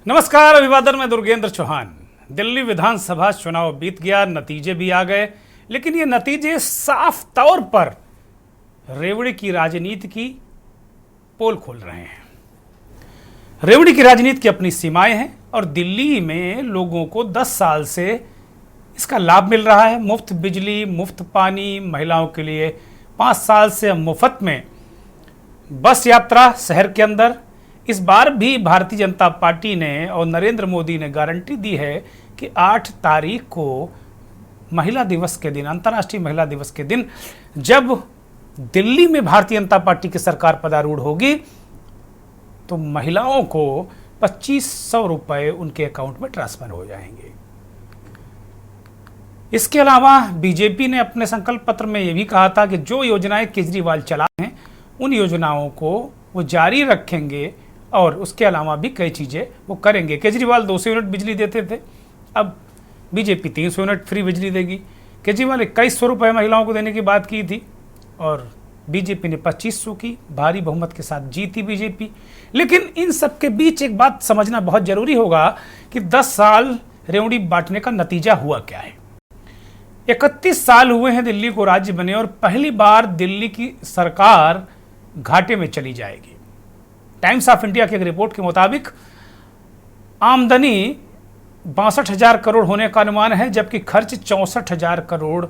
नमस्कार, अभिवादन में दुर्गेंद्र चौहान। दिल्ली विधानसभा चुनाव बीत गया, नतीजे भी आ गए, लेकिन ये नतीजे साफ तौर पर रेवड़ी की राजनीति की पोल खोल रहे हैं। रेवड़ी की राजनीति की अपनी सीमाएं हैं और दिल्ली में लोगों को 10 साल से इसका लाभ मिल रहा है। मुफ्त बिजली, मुफ्त पानी, महिलाओं के लिए 5 साल से मुफ्त में बस यात्रा शहर के अंदर। इस बार भी भारतीय जनता पार्टी ने और नरेंद्र मोदी ने गारंटी दी है कि 8 तारीख को महिला दिवस के दिन, अंतर्राष्ट्रीय महिला दिवस के दिन, जब दिल्ली में भारतीय जनता पार्टी की सरकार पदारूढ़ होगी तो महिलाओं को 2500 रुपए उनके अकाउंट में ट्रांसफर हो जाएंगे। इसके अलावा बीजेपी ने अपने संकल्प पत्र में यह भी कहा था कि जो योजनाएं केजरीवाल चला हैं उन योजनाओं को वो जारी रखेंगे और उसके अलावा भी कई चीज़ें वो करेंगे। केजरीवाल 200 यूनिट बिजली देते थे, अब बीजेपी 300 यूनिट फ्री बिजली देगी। केजरीवाल 2100 रुपये महिलाओं को देने की बात की थी और बीजेपी ने 2500 की, भारी बहुमत के साथ जीती बीजेपी। लेकिन इन सब के बीच एक बात समझना बहुत जरूरी होगा कि 10 साल रेवड़ी बांटने का नतीजा हुआ क्या है। 31 साल हुए हैं दिल्ली को राज्य बने और पहली बार दिल्ली की सरकार घाटे में चली जाएगी। टाइम्स ऑफ इंडिया की एक रिपोर्ट के मुताबिक आमदनी 62,000 करोड़ होने का अनुमान है, जबकि खर्च 64,000 करोड़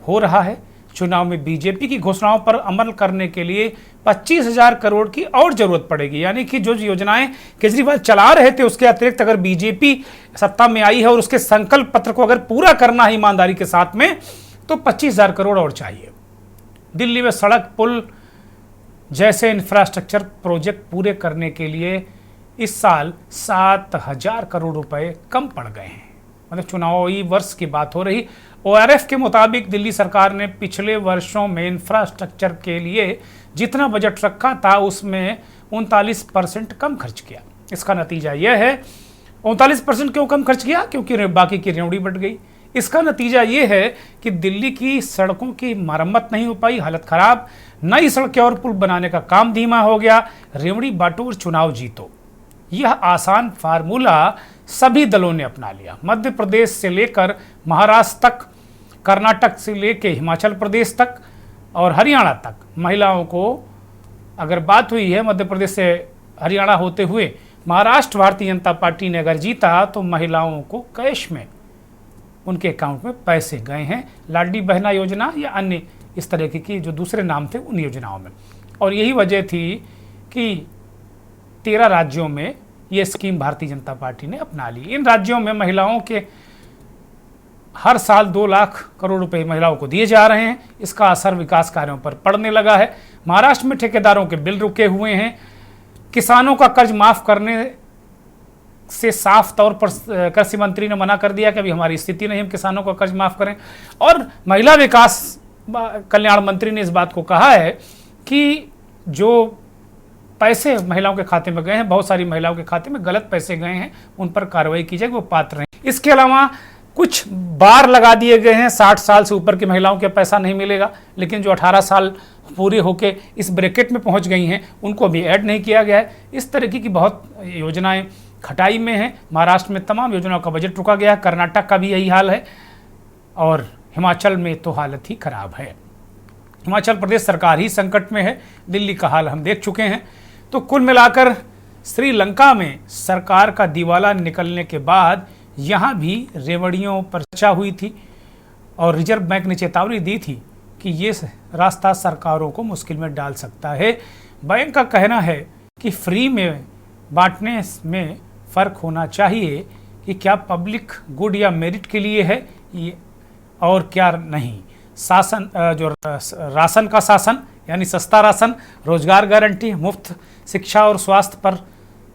हो रहा है। चुनाव में बीजेपी की घोषणाओं पर अमल करने के लिए 25,000 करोड़ की और जरूरत पड़ेगी। यानी कि जो योजनाएं केजरीवाल चला रहे थे उसके अतिरिक्त अगर बीजेपी सत्ता में आई है और उसके संकल्प पत्र को अगर पूरा करना है ईमानदारी के साथ में, तो 25,000 करोड़ और चाहिए। दिल्ली में सड़क, पुल जैसे इंफ्रास्ट्रक्चर प्रोजेक्ट पूरे करने के लिए इस साल 7,000 करोड़ रुपए कम पड़ गए हैं। मतलब चुनावी वर्ष की बात हो रही। ORF के मुताबिक दिल्ली सरकार ने पिछले वर्षों में इंफ्रास्ट्रक्चर के लिए जितना बजट रखा था उसमें 39% कम खर्च किया। इसका नतीजा यह है, 39% क्यों कम खर्च किया? क्योंकि बाकी की रेवड़ी बढ़ गई। इसका नतीजा ये है कि दिल्ली की सड़कों की मरम्मत नहीं हो पाई, हालत खराब। नई सड़कें और पुल बनाने का काम धीमा हो गया। रेवड़ी बांटो और चुनाव जीतो, यह आसान फार्मूला सभी दलों ने अपना लिया। मध्य प्रदेश से लेकर महाराष्ट्र तक, कर्नाटक से लेकर हिमाचल प्रदेश तक और हरियाणा तक महिलाओं को अगर बात हुई है, मध्य प्रदेश से हरियाणा होते हुए महाराष्ट्र भारतीय जनता पार्टी ने अगर जीता तो महिलाओं को कैश में उनके अकाउंट में पैसे गए हैं। लाडली बहना योजना या अन्य इस तरह की जो दूसरे नाम थे उन योजनाओं में। और यही वजह थी कि 13 राज्यों में ये स्कीम भारतीय जनता पार्टी ने अपना ली। इन राज्यों में महिलाओं के हर साल 2 लाख करोड़ रुपए महिलाओं को दिए जा रहे हैं। इसका असर विकास कार्यों पर पड़ने लगा है। महाराष्ट्र में ठेकेदारों के बिल रुके हुए हैं। किसानों का कर्ज माफ करने से साफ तौर पर कृषि मंत्री ने मना कर दिया कि अभी हमारी स्थिति नहीं, हम किसानों का कर्ज माफ करें। और महिला विकास कल्याण मंत्री ने इस बात को कहा है कि जो पैसे महिलाओं के खाते में गए हैं, बहुत सारी महिलाओं के खाते में गलत पैसे गए हैं, उन पर कार्रवाई की जाए, वो पात्र हैं। इसके अलावा कुछ बार लगा दिए गए हैं, 60 साल से ऊपर की महिलाओं के पैसा नहीं मिलेगा, लेकिन जो 18 साल पूरे होके इस ब्रैकेट में पहुंच गई हैं उनको अभी ऐड नहीं किया गया है। इस तरीके की बहुत योजनाएं खटाई में हैं। महाराष्ट्र में तमाम योजनाओं का बजट रुका गया है। कर्नाटक का भी यही हाल है और हिमाचल में तो हालत ही खराब है। हिमाचल प्रदेश सरकार ही संकट में है। दिल्ली का हाल हम देख चुके हैं। तो कुल मिलाकर श्रीलंका में सरकार का दिवाला निकलने के बाद यहाँ भी रेवड़ियों पर चर्चा हुई थी और रिजर्व बैंक ने चेतावनी दी थी कि ये रास्ता सरकारों को मुश्किल में डाल सकता है। बैंक का कहना है कि फ्री में बांटने में फ़र्क होना चाहिए कि क्या पब्लिक गुड या मेरिट के लिए है ये और क्या नहीं। शासन जो राशन का शासन यानी सस्ता राशन, रोजगार गारंटी, मुफ्त शिक्षा और स्वास्थ्य पर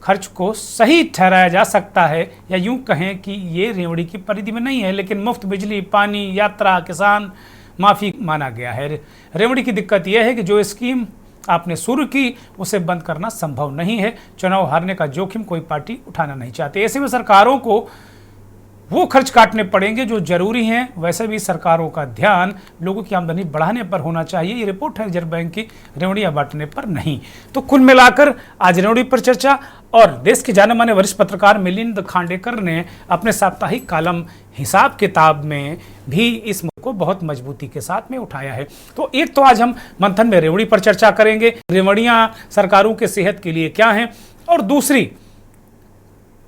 खर्च को सही ठहराया जा सकता है, या यूं कहें कि ये रेवड़ी की परिधि में नहीं है, लेकिन मुफ्त बिजली, पानी, यात्रा, किसान माफ़ी माना गया है। रेवड़ी की दिक्कत यह है कि जो स्कीम आपने शुरू की उसे बंद करना संभव नहीं है। चुनाव हारने का जोखिम कोई पार्टी उठाना नहीं चाहती। ऐसे में सरकारों को वो खर्च काटने पड़ेंगे जो जरूरी हैं। वैसे भी सरकारों का ध्यान लोगों की आमदनी बढ़ाने पर होना चाहिए। ये रिपोर्ट है रिजर्व बैंक की, रेवड़ियां बांटने पर नहीं। तो कुल मिलाकर आज रेवड़ी पर चर्चा और देश के जाने माने वरिष्ठ पत्रकार मिलिंद खांडेकर ने अपने साप्ताहिक कॉलम हिसाब किताब में भी इस मुद्दे को बहुत मजबूती के साथ में उठाया है। तो एक तो आज हम मंथन में रेवड़ी पर चर्चा करेंगे, रेवड़ियां सरकारों के सेहत के लिए क्या हैं, और दूसरी,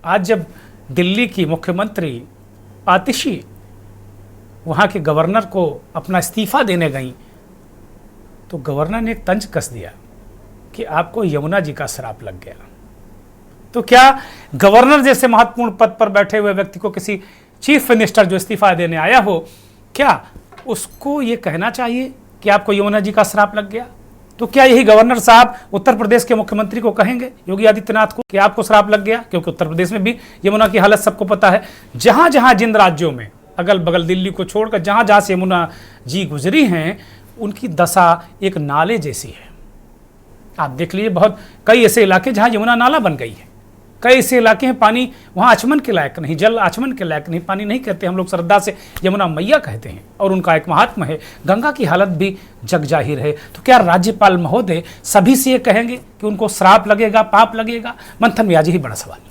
आज जब दिल्ली की मुख्यमंत्री आतिशी वहां के गवर्नर को अपना इस्तीफा देने गई तो गवर्नर ने एक तंज कस दिया कि आपको यमुना जी का श्राप लग गया। तो क्या गवर्नर जैसे महत्वपूर्ण पद पर बैठे हुए व्यक्ति को किसी चीफ मिनिस्टर जो इस्तीफा देने आया हो, क्या उसको ये कहना चाहिए कि आपको यमुना जी का श्राप लग गया? तो क्या यही गवर्नर साहब उत्तर प्रदेश के मुख्यमंत्री को कहेंगे, योगी आदित्यनाथ को, कि आपको श्राप लग गया? क्योंकि उत्तर प्रदेश में भी यमुना की हालत सबको पता है। जहां जहां जिन राज्यों में, अगल बगल दिल्ली को छोड़कर जहां जहां से यमुना जी गुजरी हैं, उनकी दशा एक नाले जैसी है। आप देख लीजिए, बहुत कई ऐसे इलाके जहां यमुना नाला बन गई है, कई ऐसे इलाके हैं पानी वहां आचमन के लायक नहीं, जल आचमन के लायक नहीं, पानी नहीं कहते हम लोग, श्रद्धा से यमुना मैया कहते हैं और उनका एक महात्मा है। गंगा की हालत भी जग जाहिर है। तो क्या राज्यपाल महोदय सभी से ये कहेंगे कि उनको श्राप लगेगा, पाप लगेगा? मंथन में आज ही बड़ा सवाल।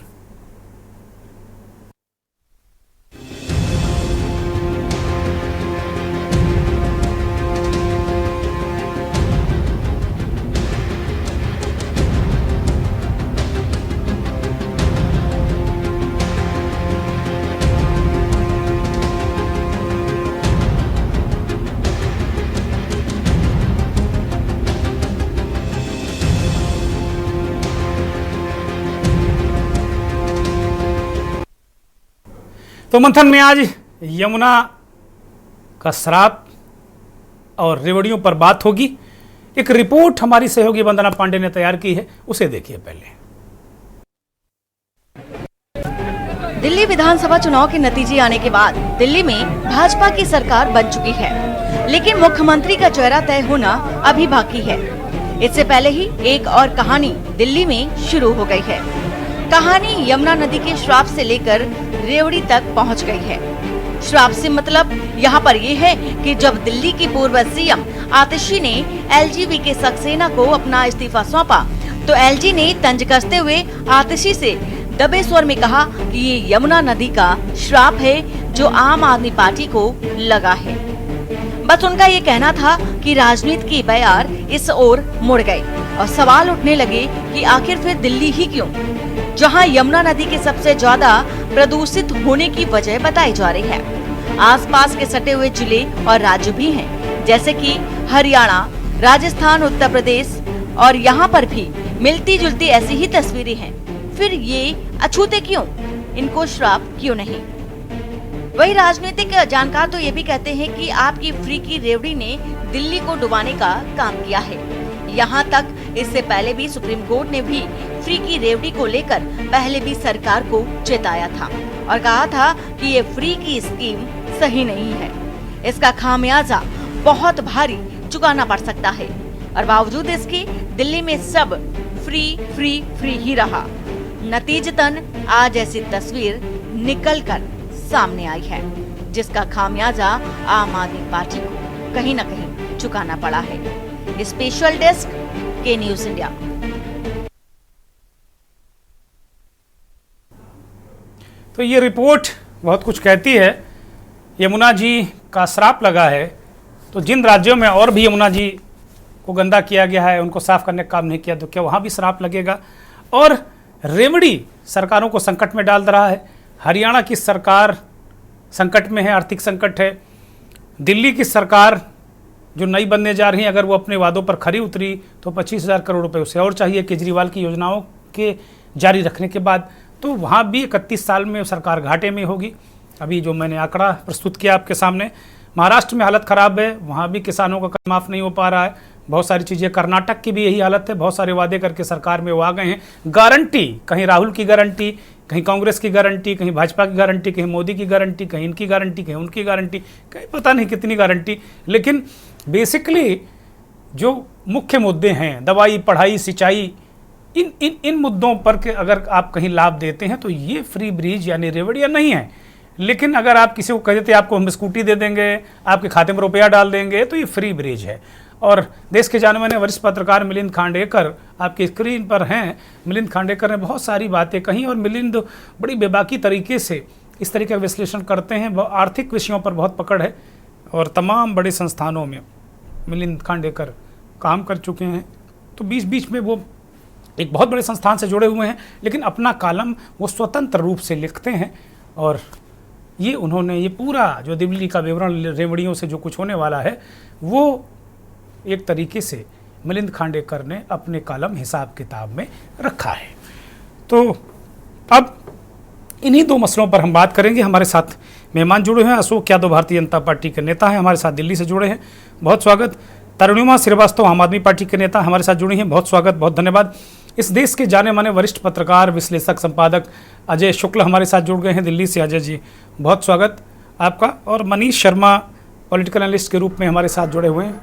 तो मंथन में आज यमुना का श्राप और रेवड़ियों पर बात होगी। एक रिपोर्ट हमारी सहयोगी वंदना पांडे ने तैयार की है, उसे देखिए पहले। दिल्ली विधानसभा चुनाव के नतीजे आने के बाद दिल्ली में भाजपा की सरकार बन चुकी है, लेकिन मुख्यमंत्री का चेहरा तय होना अभी बाकी है। इससे पहले ही एक और कहानी दिल्ली में शुरू हो गई है। कहानी यमुना नदी के श्राप से लेकर रेवड़ी तक पहुंच गई है। श्राप से मतलब यहाँ पर ये है कि जब दिल्ली की पूर्व सीएम आतिशी ने एलजीबी के सक्सेना को अपना इस्तीफा सौंपा, तो एलजी ने तंज कसते हुए आतिशी से दबे स्वर में कहा कि ये यमुना नदी का श्राप है जो आम आदमी पार्टी को लगा है। बस उनका ये कहना था कि राजनीति की बयार इस ओर मुड़ गए और सवाल उठने लगे कि आखिर फिर दिल्ली ही क्यों, जहां यमुना नदी के सबसे ज्यादा प्रदूषित होने की वजह बताई जा रही है। आसपास के सटे हुए जिले और राज्य भी हैं, जैसे कि हरियाणा, राजस्थान, उत्तर प्रदेश, और यहाँ पर भी मिलती जुलती ऐसी ही तस्वीरें हैं। फिर ये अछूते क्यों, इनको श्राप क्यों नहीं? वही राजनीतिक जानकार तो ये भी कहते हैं कि आपकी फ्री की रेवड़ी ने दिल्ली को डुबाने का काम किया है। यहाँ तक इससे पहले भी सुप्रीम कोर्ट ने भी फ्री की रेवड़ी को लेकर पहले भी सरकार को चेताया था और कहा था कि ये फ्री की स्कीम सही नहीं है, इसका खामियाजा बहुत भारी चुकाना पड़ सकता है। और बावजूद इसके दिल्ली में सब फ्री फ्री फ्री ही रहा। नतीजतन आज ऐसी तस्वीर निकल कर सामने आई है, जिसका खामियाजा आम आदमी पार्टी को कहीं न कहीं चुकाना पड़ा है। स्पेशल डेस्क के न्यूज इंडिया। तो ये रिपोर्ट बहुत कुछ कहती है। यमुना जी का श्राप लगा है, तो जिन राज्यों में और भी यमुना जी को गंदा किया गया है, उनको साफ करने का काम नहीं किया, तो क्या वहाँ भी श्राप लगेगा? और रेवड़ी सरकारों को संकट में डाल रहा है। हरियाणा की सरकार संकट में है, आर्थिक संकट है। दिल्ली की सरकार जो नई बनने जा रही है, अगर वो अपने वादों पर खरी उतरी तो 25,000 करोड़ रुपए उसे और चाहिए केजरीवाल की योजनाओं के जारी रखने के बाद। तो वहाँ भी 31 साल में सरकार घाटे में होगी। अभी जो मैंने आंकड़ा प्रस्तुत किया आपके सामने, महाराष्ट्र में हालत ख़राब है, वहाँ भी किसानों का कर्ज माफ़ नहीं हो पा रहा है, बहुत सारी चीज़ें। कर्नाटक की भी यही हालत है, बहुत सारे वादे करके सरकार में वो आ गए हैं। गारंटी, कहीं राहुल की गारंटी, कहीं कांग्रेस की गारंटी, कहीं भाजपा की गारंटी, कहीं मोदी की गारंटी, कहीं इनकी गारंटी, कहीं उनकी गारंटी, कहीं पता नहीं कितनी गारंटी। लेकिन बेसिकली जो मुख्य मुद्दे हैं, दवाई, पढ़ाई, सिंचाई, इन मुद्दों पर के अगर आप कहीं लाभ देते हैं तो ये फ्री ब्रिज यानी रेवड़िया नहीं है। लेकिन अगर आप किसी को कह देते आपको हम स्कूटी दे देंगे, आपके खाते में रुपया डाल देंगे, तो ये फ्री ब्रिज है। और देश के जाने माने वरिष्ठ पत्रकार मिलिंद खांडेकर आपकी स्क्रीन पर हैं। मिलिंद खांडेकर ने बहुत सारी बातें कही और मिलिंद बड़ी बेबाकी तरीके से इस तरीके का विश्लेषण करते हैं। आर्थिक विषयों पर बहुत पकड़ है और तमाम बड़े संस्थानों में मिलिंद खांडेकर काम कर चुके हैं। तो बीच बीच में वो एक बहुत बड़े संस्थान से जुड़े हुए हैं, लेकिन अपना कॉलम वो स्वतंत्र रूप से लिखते हैं। और ये उन्होंने ये पूरा जो दिल्ली का विवरण, रेवड़ियों से जो कुछ होने वाला है, वो एक तरीके से मिलिंद खांडेकर ने अपने कॉलम हिसाब किताब में रखा है। तो अब इन्हीं दो मसलों पर हम बात करेंगे। हमारे साथ मेहमान जुड़े हैं। अशोक यादव भारतीय जनता पार्टी के नेता हैं, हमारे साथ दिल्ली से जुड़े हैं, बहुत स्वागत। तरुणिमा श्रीवास्तव आम आदमी पार्टी के नेता हमारे साथ जुड़ी हैं, बहुत स्वागत, बहुत धन्यवाद। इस देश के जाने माने वरिष्ठ पत्रकार, विश्लेषक, संपादक अजय शुक्ल हमारे साथ जुड़ गए हैं दिल्ली से। अजय जी, बहुत स्वागत आपका। और मनीष शर्मा पॉलिटिकल एनालिस्ट के रूप में हमारे साथ जुड़े हुए हैं,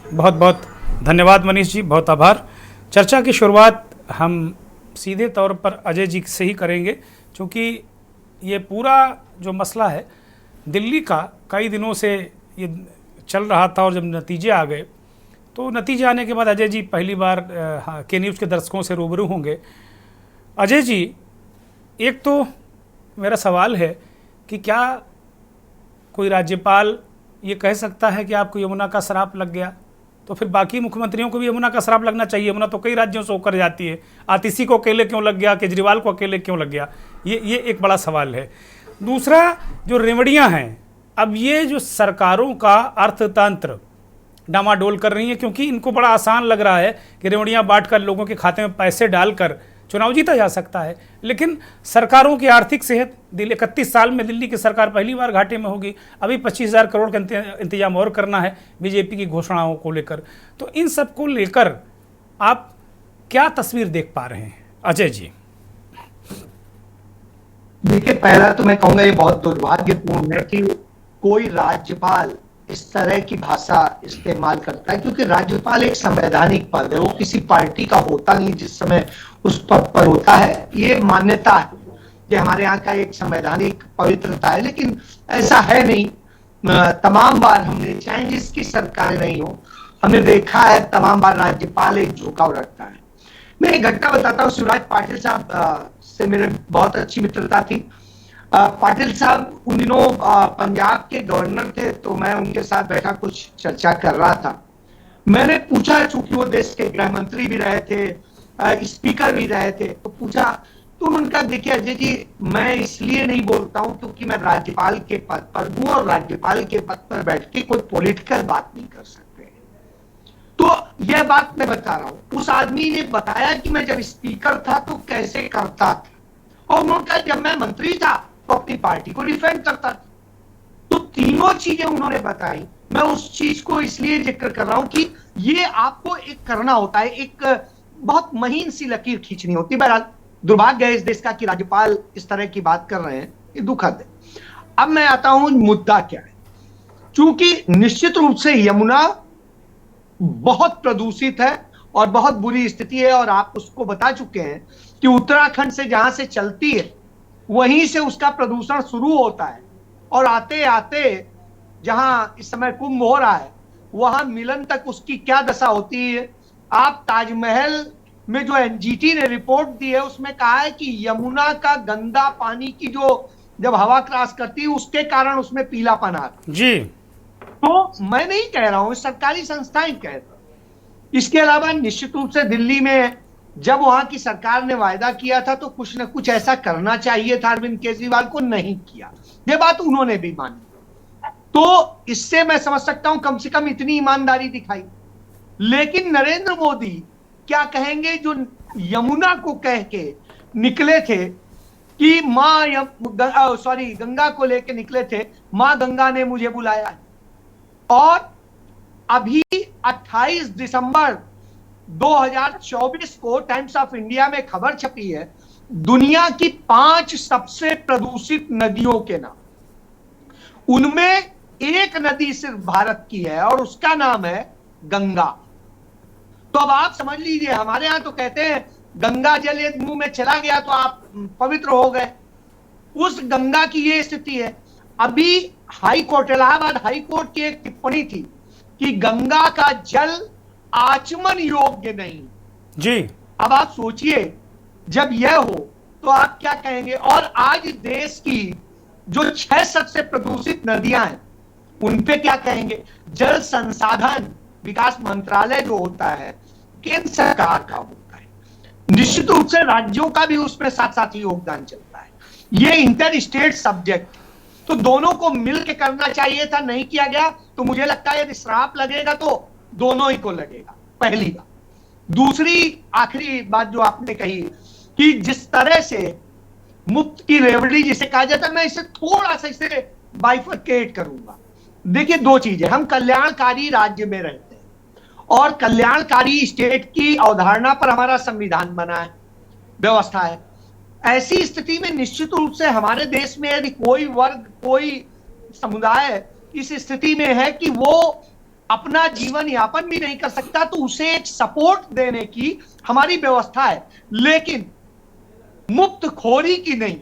बहुत बहुत धन्यवाद मनीष जी, बहुत आभार। चर्चा की शुरुआत हम सीधे तौर पर अजय जी से ही करेंगे, क्योंकि ये पूरा जो मसला है दिल्ली का कई दिनों से ये चल रहा था और जब नतीजे आ गए तो नतीजे आने के बाद अजय जी पहली बार के न्यूज़ के दर्शकों से रूबरू होंगे। अजय जी, एक तो मेरा सवाल है कि क्या कोई राज्यपाल ये कह सकता है कि आपको यमुना का श्राप लग गया? तो फिर बाकी मुख्यमंत्रियों को भी यमुना का श्राप लगना चाहिए। यमुना तो कई राज्यों से होकर जाती है, आतिशी को अकेले क्यों लग गया, केजरीवाल को अकेले क्यों लग गया? ये एक बड़ा सवाल है। दूसरा, जो रेवड़ियाँ हैं, अब ये जो सरकारों का अर्थतंत्र डामाडोल कर रही हैं, क्योंकि इनको बड़ा आसान लग रहा है कि रेवड़ियाँ बांटकर लोगों के खाते में पैसे डालकर चुनाव जीता जा सकता है। लेकिन सरकारों की आर्थिक सेहत, 31 साल में दिल्ली की सरकार पहली बार घाटे में होगी। अभी 25,000 करोड़ का इंतजाम और करना है बीजेपी की घोषणाओं को लेकर। तो इन सब को लेकर आप क्या तस्वीर देख पा रहे हैं अजय जी? देखिए, पहला तो मैं कहूंगा ये बहुत दुर्भाग्यपूर्ण है कि कोई राज्यपाल इस तरह की भाषा इस्तेमाल करता है, क्योंकि राज्यपाल एक संवैधानिक पद है, वो किसी पार्टी का होता नहीं जिस समय उस पद पर होता है। ये मान्यता है, ये हमारे यहाँ का एक संवैधानिक पवित्रता है, लेकिन ऐसा है नहीं। तमाम बार हमने, चाहे जिसकी सरकार नहीं हो, हमने देखा है तमाम बार राज्यपाल एक झुकाव रखता है। मैं एक घटना बताता हूँ। शिवराज पाटिल साहब से मेरे बहुत अच्छी मित्रता थी। पाटिल साहब उन दिनों पंजाब के गवर्नर थे, तो मैं उनके साथ बैठा कुछ चर्चा कर रहा था। मैंने पूछा, चूंकि वो देश के गृह मंत्री भी रहे थे, स्पीकर भी रहे थे, तो पूछा तो उन्होंने कहा, देखिए अजय जी, मैं इसलिए नहीं बोलता हूं क्योंकि मैं राज्यपाल के पद पर हूं और राज्यपाल के पद पर बैठ के कोई पॉलिटिकल बात नहीं कर सकते। तो यह बात मैं बता रहा हूं। उस आदमी ने बताया कि मैं जब स्पीकर था तो कैसे करता था, और उन्होंने कहा जब मैं मंत्री था तो अपनी पार्टी को डिफेंड करता था। तो तीनों चीजें उन्होंने बताई। मैं उस चीज को इसलिए जिक्र कर रहा हूं कि ये आपको एक करना होता है, एक बहुत महीन सी लकीर खींचनी होती है। बहरहाल दुर्भाग्य है इस देश का कि राज्यपाल इस तरह की बात कर रहे हैं, ये दुखद है। अब मैं आता हूं मुद्दा क्या है। चूंकि निश्चित रूप से यमुना बहुत प्रदूषित है और बहुत बुरी स्थिति है, और आप उसको बता चुके हैं कि उत्तराखंड से जहां से चलती है वहीं से उसका प्रदूषण शुरू होता है, और आते आते जहां इस समय कुंभ हो रहा है वहां मिलन तक उसकी क्या दशा होती है। आप ताजमहल में जो एनजीटी ने रिपोर्ट दी है उसमें कहा है कि यमुना का गंदा पानी की जो जब हवा क्रॉस करती है उसके कारण उसमें पीलापन आता जी। तो मैं नहीं कह रहा हूं, सरकारी संस्थाएं कह रही हैं। इसके अलावा निश्चित रूप से दिल्ली में जब वहां की सरकार ने वायदा किया था तो कुछ न कुछ ऐसा करना चाहिए था, अरविंद केजरीवाल को नहीं किया, ये बात उन्होंने भी मानी। तो इससे मैं समझ सकता हूं कम से कम इतनी ईमानदारी दिखाई। लेकिन नरेंद्र मोदी क्या कहेंगे जो यमुना को कह के निकले थे कि गंगा को लेके निकले थे, मां गंगा ने मुझे बुलाया। और अभी 28 दिसंबर 2024 को टाइम्स ऑफ इंडिया में खबर छपी है दुनिया की 5 सबसे प्रदूषित नदियों के नाम। उनमें एक नदी सिर्फ भारत की है और उसका नाम है गंगा। तो अब आप समझ लीजिए, हमारे यहां तो कहते हैं गंगा जल एक मुंह में चला गया तो आप पवित्र हो गए। उस गंगा की ये स्थिति है। अभी high court, Allahabad high court की एक टिप्पणी थी कि गंगा का जल आचमन योग्य नहीं। जी, अब आप सोचिए, जब यह हो तो आप क्या कहेंगे। और आज देश की जो 6 सबसे प्रदूषित नदियां हैं उन पे क्या कहेंगे। जल संसाधन विकास मंत्रालय जो होता है केंद्र सरकार का होता है, निश्चित रूप से राज्यों का भी उसमें साथ साथ ही योगदान चलता है। ये इंटर स्टेट सब्जेक्ट, तो दोनों को मिलकर करना चाहिए था, नहीं किया गया। तो मुझे लगता है यदि श्राप लगेगा तो दोनों ही को लगेगा, पहली बात। दूसरी आखिरी बात जो आपने कही कि जिस तरह से मुफ्त की रेवड़ी जिसे कहा जाता है, मैं इसे थोड़ा सा इसे बाइफरकेट करूंगा। देखिए, दो चीजें, हम कल्याणकारी राज्य में रहते हैं और कल्याणकारी स्टेट की अवधारणा पर हमारा संविधान बना है, व्यवस्था है। ऐसी स्थिति में निश्चित रूप से हमारे देश में यदि कोई वर्ग, कोई समुदाय इस स्थिति में है कि वो अपना जीवन यापन भी नहीं कर सकता, तो उसे एक सपोर्ट देने की हमारी व्यवस्था है, लेकिन मुफ्त खोरी की नहीं।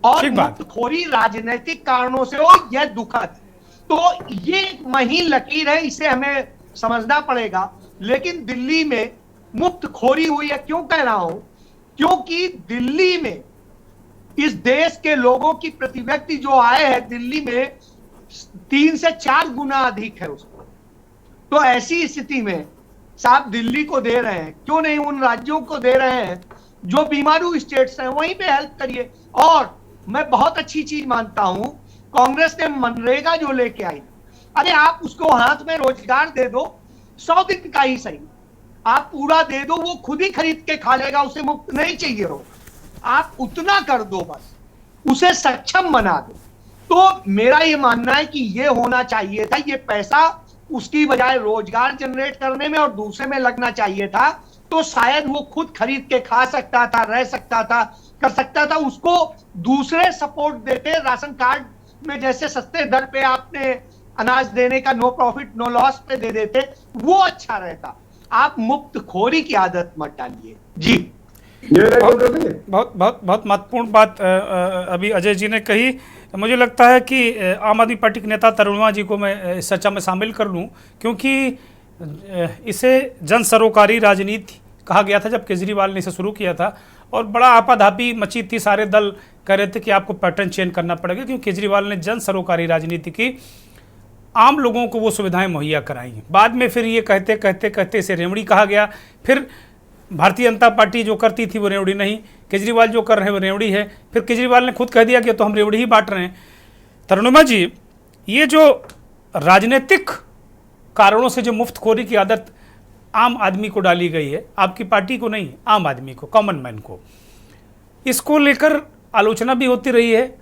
और मुफ्त खोरी राजनीतिक कारणों से हो, यह दुखद है। तो ये एक महीन लकीर है, इसे हमें समझना पड़ेगा। लेकिन दिल्ली में मुफ्त खोरी हुई है, क्यों कह रहा हूं, क्योंकि दिल्ली में इस देश के लोगों की प्रति व्यक्ति जो आय है दिल्ली में 3 से 4 गुना अधिक है उसको। तो ऐसी स्थिति में साहब दिल्ली को दे रहे हैं, क्यों नहीं उन राज्यों को दे रहे हैं जो बीमारू स्टेट्स हैं, वहीं पे हेल्प करिए। और मैं बहुत अच्छी चीज मानता हूं, कांग्रेस ने मनरेगा जो लेके आई, अरे आप उसको हाथ में रोजगार दे दो, 100 दिन का ही सही, आप पूरा दे दो, वो खुद ही खरीद के खा लेगा, उसे मुफ्त नहीं चाहिए हो, आप उतना कर दो, बस उसे सक्षम बना दो। तो मेरा ये मानना है कि ये होना चाहिए था, ये पैसा उसकी बजाय रोजगार जनरेट करने में और दूसरे में लगना चाहिए था, तो शायद वो खुद खरीद के खा सकता था, रह सकता था, कर सकता था। उसको दूसरे सपोर्ट देते, राशन कार्ड में जैसे सस्ते दर पे आपने अनाज देने का नो प्रॉफिट नो लॉस पे दे देते, वो अच्छा रहता। आप मुफ्त खोरी की आदत मत डालिए। जी, बहुत बहुत बहुत महत्वपूर्ण बात अभी अजय जी ने कही। मुझे लगता है कि आम आदमी पार्टी के नेता तरुणवा जी को मैं इस चर्चा में शामिल कर लूं, क्योंकि इसे जन सरोकारी राजनीति कहा गया था जब केजरीवाल ने इसे शुरू किया था, और बड़ा आपाधापी मची थी, सारे दल कह रहे थे कि आपको पैटर्न चेंज करना पड़ेगा, क्योंकि केजरीवाल ने जन सरोकारी राजनीति की, आम लोगों को वो सुविधाएं मुहैया कराई। बाद में फिर ये कहते कहते कहते इसे रेवड़ी कहा गया। फिर भारतीय जनता पार्टी जो करती थी वो रेवड़ी नहीं, केजरीवाल जो कर रहे हैं वो रेवड़ी है। फिर केजरीवाल ने खुद कह दिया कि तो हम रेवड़ी ही बांट रहे हैं। तरुणिमा जी, ये जो राजनीतिक कारणों से जो मुफ्तखोरी की आदत आम आदमी को डाली गई है, आपकी पार्टी को नहीं, आम आदमी को, कॉमन मैन को, इसको लेकर आलोचना भी होती रही है।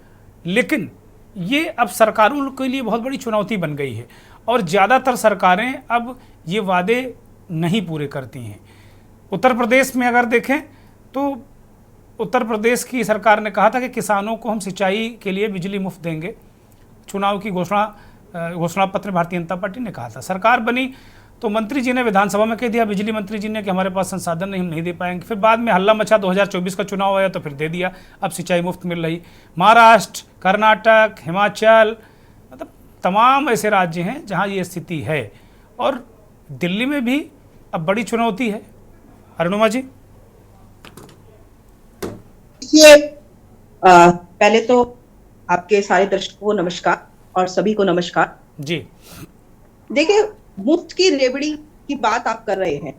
लेकिन ये अब सरकारों के लिए बहुत बड़ी चुनौती बन गई है, और ज़्यादातर सरकारें अब ये वादे नहीं पूरे करती हैं। उत्तर प्रदेश में अगर देखें तो उत्तर प्रदेश की सरकार ने कहा था कि किसानों को हम सिंचाई के लिए बिजली मुफ्त देंगे। चुनाव की घोषणा पत्र भारतीय जनता पार्टी ने कहा था। सरकार बनी तो मंत्री जी ने विधानसभा में कह दिया, बिजली मंत्री जी ने, कि हमारे पास संसाधन नहीं, हम नहीं दे पाएंगे। फिर बाद में हल्ला मचा, 2024 का चुनाव आया तो फिर दे दिया, अब सिंचाई मुफ्त मिल रही। महाराष्ट्र, कर्नाटक, हिमाचल, मतलब तमाम ऐसे राज्य हैं जहां ये स्थिति है, और दिल्ली में भी अब बड़ी चुनौती है। अरुणिमा जी, देखिए, पहले तो आपके सारे दर्शकों को नमस्कार और सभी को नमस्कार जी। देखिए, मुफ्त की रेवड़ी की बात आप कर रहे हैं,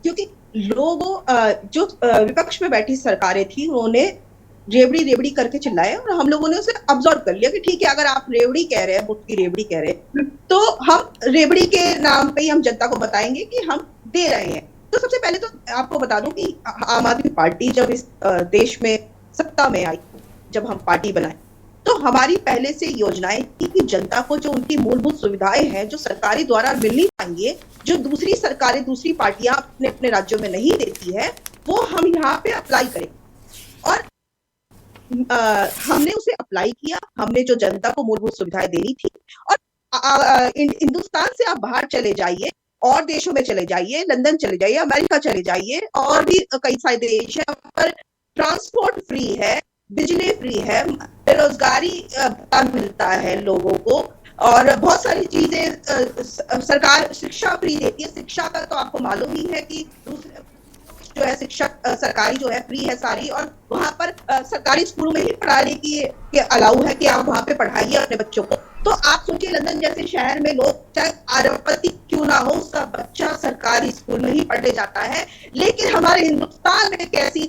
क्योंकि लोगों जो विपक्ष में बैठी सरकारें थी उन्होंने रेवड़ी करके चिल्लाए, और हम लोगों ने उसे अब्सॉर्ब कर लिया कि ठीक है, अगर आप रेवड़ी कह रहे हैं, मुफ्त की रेवड़ी कह रहे हैं, तो हम रेवड़ी के नाम पे ही हम जनता को बताएंगे कि हम दे रहे हैं। तो सबसे पहले तो आपको बता दूं कि आम आदमी पार्टी जब इस देश में सत्ता में आई, जब हम पार्टी बनाए, तो हमारी पहले से योजनाएं थी कि जनता को जो उनकी मूलभूत सुविधाएं हैं, जो सरकारी द्वारा मिलनी चाहिए, जो दूसरी सरकारें, दूसरी पार्टियां अपने अपने राज्यों में नहीं देती है, वो हम यहाँ पे अप्लाई करें। और हमने उसे अप्लाई किया। हमने जो जनता को मूलभूत सुविधाएं देनी थी, और हिंदुस्तान से आप बाहर चले जाइए, और देशों में चले जाइए, लंदन चले जाइए, अमेरिका चले जाइए, और भी कई सारे देश हैं पर ट्रांसपोर्ट फ्री है, बिजली फ्री है, बेरोजगारी मिलता है लोगों को, और बहुत सारी चीजें सरकार शिक्षा फ्री देती है। शिक्षा का तो आपको मालूम ही है कि दूसरे जो है शिक्षक सरकारी जो है फ्री है सारी, और वहां पर सरकारी स्कूलों में ही पढ़ाने की अलाउ है कि आप वहां पे पढ़ाइए अपने बच्चों को। तो आप सोचिए लंदन जैसे शहर में लोग चाहे अरबपति क्यों ना हो, उसका बच्चा सरकारी स्कूल में ही पढ़ने जाता है। लेकिन हमारे हिंदुस्तान में कैसी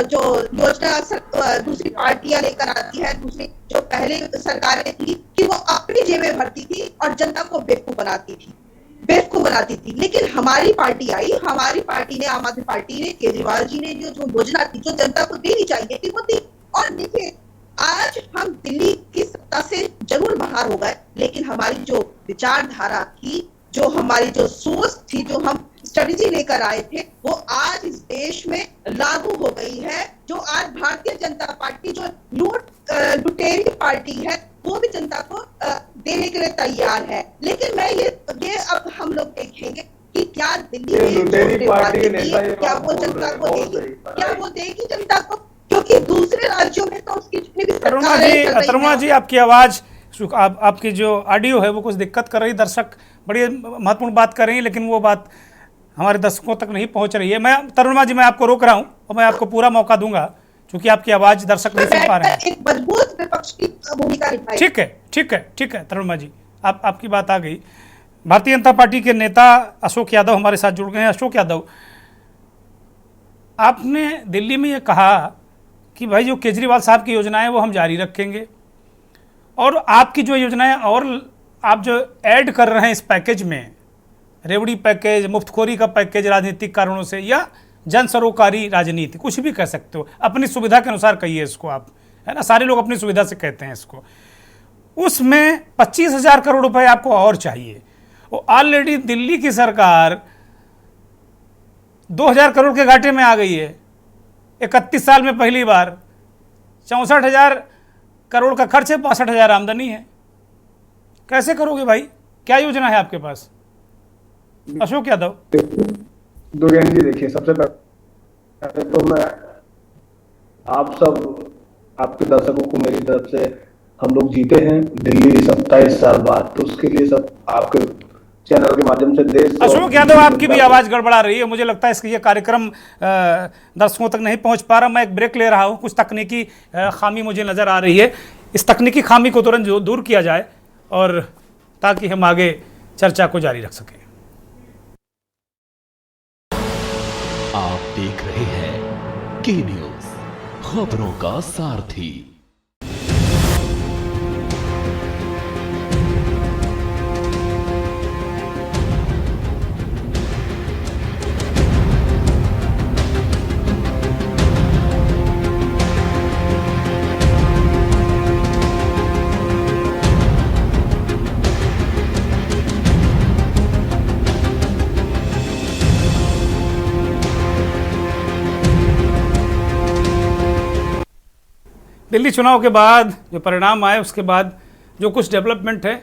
जो योजना दूसरी पार्टियां लेकर आती है, दूसरी जो पहले सरकारें थी, कि वो अपनी जेबें भरती थी और जनता को बेवकूफ बनाती थी। लेकिन हमारी पार्टी आई, हमारी पार्टी ने, आम आदमी पार्टी ने, केजरीवाल जी ने जो योजना थी, जो जनता को देनी चाहिए थी, वो दी। और देखिए आज हम दिल्ली की सत्ता से जरूर बाहर हो गए, लेकिन हमारी जो विचारधारा थी, जो हमारी जो सोच थी, जो हम स्ट्रेटेजी लेकर आए थे, वो आज इस देश में लागू हो गई है। जो आज भारतीय जनता पार्टी जो लुटेरी पार्टी है, वो भी जनता को देने के लिए तैयार है। लेकिन मैं ये अब हम लोग देखेंगे कि क्या दिल्ली में क्या वो जनता को देगी, क्या वो देगी जनता को, क्योंकि दूसरे राज्यों में तो उसकी जितनी भी अरुणा जी आपकी आवाज, आपकी जो ऑडियो है वो कुछ दिक्कत कर रही, दर्शक बड़ी महत्वपूर्ण बात कर रही है, लेकिन वो बात हमारे दर्शकों तक नहीं पहुंच रही है। मैं तरुणा जी, मैं आपको रोक रहा हूं और मैं आपको पूरा मौका दूंगा क्योंकि आपकी आवाज दर्शक नहीं सुन पा रहे हैं। एक मजबूत विपक्ष की भूमिका निभाई। ठीक है तरुणा जी, आपकी बात आ गई। भारतीय जनता पार्टी के नेता अशोक यादव हमारे साथ जुड़ गए हैं। अशोक यादव, आपने दिल्ली में ये कहा कि भाई जो केजरीवाल साहब की योजनाएं वो हम जारी रखेंगे, और आपकी जो योजनाएं और आप जो ऐड कर रहे हैं इस पैकेज में, रेवड़ी पैकेज, मुफ्तखोरी का पैकेज राजनीतिक कारणों से, या जन सरोकारी राजनीति, कुछ भी कह सकते हो, अपनी सुविधा के अनुसार कहिए इसको आप, है ना, सारे लोग अपनी सुविधा से कहते हैं इसको। उसमें 25,000 करोड़ रुपए आपको और चाहिए। वो ऑलरेडी दिल्ली की सरकार 2,000 करोड़ के घाटे में आ गई है 31 साल में पहली बार। 64,000 करोड़ का खर्च है, 62,000 आमदनी है। कैसे करोगे भाई? क्या योजना है आपके पास? अशोक यादव। दुर्गेश जी, देखिए, सबसे पहले तो मैं आप सब, आपके दर्शकों को मेरी तरफ से, हम लोग जीते हैं दिल्ली 27 साल बाद, तो उसके लिए सब आपके चैनल के माध्यम से देश। अशोक यादव, आपकी भी आवाज गड़बड़ा रही है, मुझे लगता है इसकी ये कार्यक्रम दर्शकों तक नहीं पहुंच पा रहा। मैं एक ब्रेक ले रहा हूं, कुछ तकनीकी खामी मुझे नजर आ रही है। इस तकनीकी खामी को तुरंत दूर किया जाए और ताकि हम आगे चर्चा को जारी रख सकें। आप देख रहे हैं के न्यूज, खबरों का सारथी। दिल्ली चुनाव के बाद जो परिणाम आए, उसके बाद जो कुछ डेवलपमेंट है,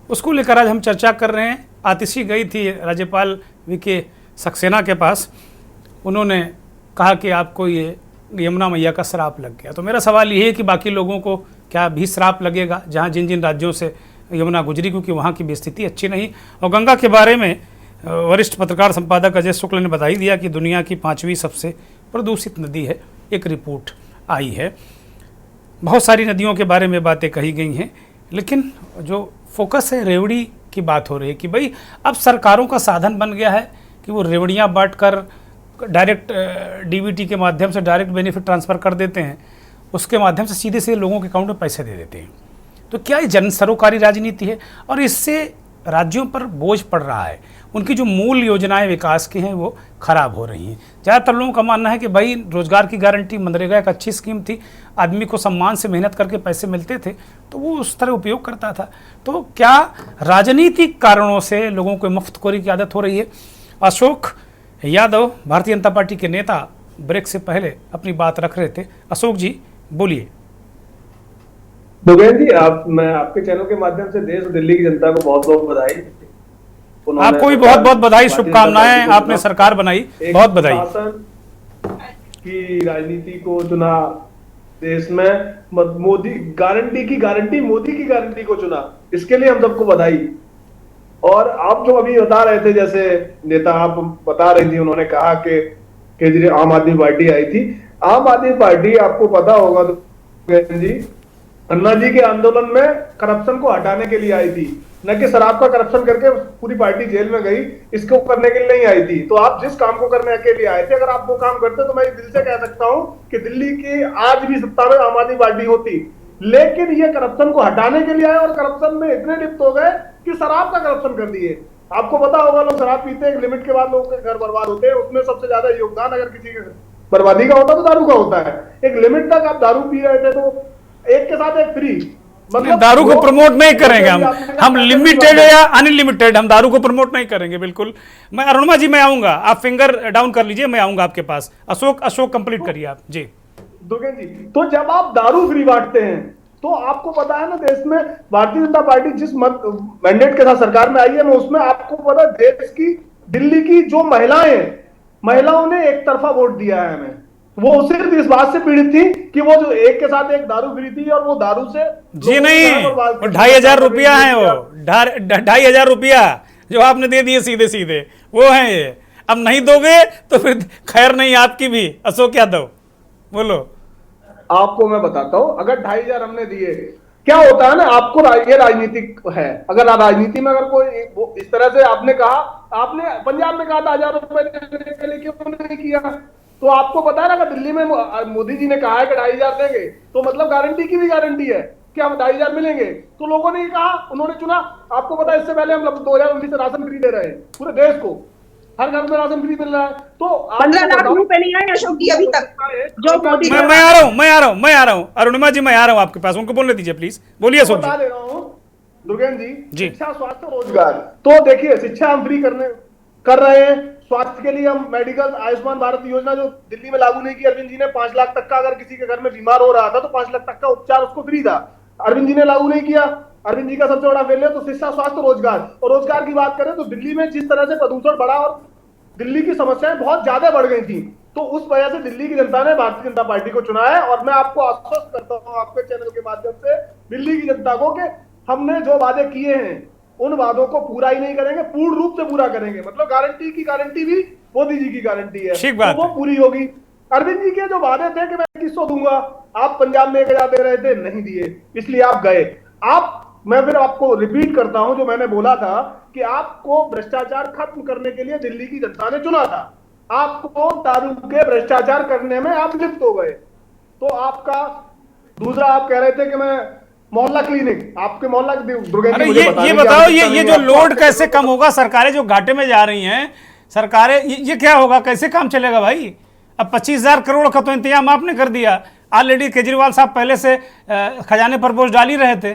उसको लेकर आज हम चर्चा कर रहे हैं। आतिशी गई थी राज्यपाल वीके सक्सेना के पास, उन्होंने कहा कि आपको ये यमुना मैया का श्राप लग गया। तो मेरा सवाल ये है कि बाकी लोगों को क्या भी श्राप लगेगा, जहाँ जिन जिन राज्यों से यमुना गुजरी, क्योंकि वहाँ की भी स्थिति अच्छी नहीं। और गंगा के बारे में वरिष्ठ पत्रकार संपादक अजय शुक्ल ने बता ही दिया कि दुनिया की 5वीं सबसे प्रदूषित नदी है, एक रिपोर्ट आई है। बहुत सारी नदियों के बारे में बातें कही गई हैं, लेकिन जो फोकस है रेवड़ी की बात हो रही है कि भाई अब सरकारों का साधन बन गया है कि वो रेवड़ियाँ बांटकर डायरेक्ट डीबीटी के माध्यम से डायरेक्ट बेनिफिट ट्रांसफ़र कर देते हैं, उसके माध्यम से सीधे सीधे लोगों के अकाउंट में पैसे दे देते हैं। तो क्या ये जन सरोकारी राजनीति है? और इससे राज्यों पर बोझ पड़ रहा है, उनकी जो मूल योजनाएं विकास की हैं वो खराब हो रही हैं। ज़्यादातर लोगों का मानना है कि भाई रोजगार की गारंटी, मनरेगा एक अच्छी स्कीम थी, आदमी को सम्मान से मेहनत करके पैसे मिलते थे तो वो उस तरह उपयोग करता था। तो क्या राजनीतिक कारणों से लोगों को मुफ्तखोरी की आदत हो रही है? अशोक यादव, भारतीय जनता पार्टी के नेता, ब्रेक से पहले अपनी बात रख रहे थे। अशोक जी बोलिए। दुर्गेश जी, मैं आपके चैनल के माध्यम से देश और दिल्ली की जनता को बहुत बहुत बधाई। आपको भी बहुत बहुत बधाई, शुभकामनाएं, आपने सरकार बनाई, बहुत बधाई। की राजनीति को चुना देश में, मोदी की गारंटी को चुना इसके लिए हम सबको बधाई। और आप जो अभी बता रहे थे, जैसे नेता आप बता रही थी, उन्होंने कहा कि केजरीवाल आम आदमी पार्टी आई थी। आम आदमी पार्टी, आपको पता होगा तो जी, अन्ना जी के आंदोलन में करप्शन को हटाने के लिए आई थी, न कि शराब का करप्शन करके पूरी पार्टी जेल में गई, इसको करने के लिए नहीं आई थी। तो आप जिस काम को करने के लिए आए थे, अगर आप वो काम करते तो मैं दिल से कह सकता हूं कि दिल्ली की आज भी सत्ता में आम आदमी पार्टी होती। लेकिन ये करप्शन को हटाने के लिए आए और करप्शन में इतने लिप्त हो गए कि शराब का करप्शन कर दिए। आपको पता होगा, लोग शराब पीते हैं, एक लिमिट के बाद लोगों के घर बर्बाद होते हैं। उसमें सबसे ज्यादा योगदान अगर किसी के बर्बादी का होता है तो दारू का होता है। एक लिमिट तक आप दारू पी रहे थे, तो एक के साथ एक फ्री, मतलब दारू को प्रमोट नहीं करेंगे हम लिमिटेड या अनलिमिटेड, हम दारू को प्रमोट नहीं करेंगे बिल्कुल। मैं अरुणिमा जी, मैं आऊंगा, आप फिंगर डाउन कर लीजिए, मैं आऊंगा आपके पास। अशोक कंप्लीट करिए आप जी। दुर्गेश जी, तो जब आप दारू फ्री बांटते हैं, तो आपको पता है ना, देश में भारतीय जनता पार्टी जिस मैंडेट के साथ सरकार में आई है, मैं उसमें आपको पता है देश की, दिल्ली की जो महिलाओं ने एक तरफा वोट दिया है हमें। वो सिर्फ इस बात से पीड़ित थी कि वो जो एक के साथ एक दारू फ्री थी, और वो दारू से जी नहीं, 2,500 रुपया है, वो 2,500 रुपया जो आपने दे दिए सीधे सीधे, वो है ये। अब नहीं दोगे तो फिर खैर नहीं आपकी भी। अशोक यादव बोलो। आपको मैं बताता हूं, अगर 2,500 हमने दिए, क्या होता है ना, आपको ये राजनीतिक है। अगर राजनीति में अगर कोई इस तरह से आपने कहा, आपने पंजाब में कहा था 1,000 रुपए देने के लिए, क्यों नहीं किया? तो आपको पता है ना, अगर दिल्ली में मोदी जी ने कहा है कि 2,500 देंगे, तो मतलब गारंटी की भी गारंटी है कि हम 2,500 मिलेंगे। तो लोगों ने कहा, उन्होंने चुना। आपको पता है, इससे पहले हम 2019 से राशन फ्री दे रहे हैं पूरे देश को, हर घर में राशन फ्री मिल रहा है। तो 15 लाख रुपए नहीं आए अशोक जी अभी तक, जो मोदी। मैं आ रहा हूं अरुणिमा जी, मैं आ रहा हूं आपके पास, उनको बोलने दीजिए प्लीज। बोलिए अशोक जी। बता दे रहा हूं दुर्गेश जी, जी। शिक्षा, स्वास्थ्य, रोजगार। तो देखिए, शिक्षा हम फ्री कर रहे हैं। स्वास्थ्य के लिए हम मेडिकल आयुष्मान भारत योजना जो दिल्ली में लागू नहीं की अरविंद जी ने, 5 लाख तक का, अगर किसी के घर में बीमार हो रहा था तो 5 लाख तक का उपचार उसको फ्री था। अरविंद जी ने लागू नहीं किया। अरविंद जी का सबसे बड़ा फेलियर तो शिक्षा, स्वास्थ्य, रोजगार। और रोजगार की बात करें तो दिल्ली में जिस तरह से प्रदूषण बढ़ा और दिल्ली की समस्याएं बहुत ज्यादा बढ़ गई थी, तो उस वजह से दिल्ली की जनता ने भारतीय जनता पार्टी को चुना है। और मैं आपको आश्वस्त करता हूं आपके चैनल के माध्यम से दिल्ली की जनता को, कि हमने जो वादे किए हैं उन वादों को पूरा ही नहीं करेंगे, पूर्ण रूप से पूरा करेंगे। मतलब गारंटी की गारंटी भी मोदी जी की गारंटी है, तो वो पूरी होगी। अरविंद जी के जो वादे थे कि मैं 2100 दूंगा, आप पंजाब में 1,000 दे रहे थे, नहीं दिए, इसलिए आप गए। मैं फिर आपको रिपीट करता हूं जो मैंने बोला था, कि आपको भ्रष्टाचार खत्म करने के लिए दिल्ली की जनता ने चुना था। आपको दारू के भ्रष्टाचार करने में आप लिप्त हो गए। तो आपका दूसरा, आप कह रहे थे कि मैं मोहल्ला क्लिनिक, आपके मोहल्ला, अरे ये बताओ, ये जो लोड कैसे कम होगा? सरकारें जो घाटे में जा रही हैं, सरकारें, ये क्या होगा, कैसे काम चलेगा भाई? अब 25,000 करोड़ का तो इंतजाम आपने कर दिया। ऑलरेडी केजरीवाल साहब पहले से खजाने पर बोझ डाल ही रहे थे।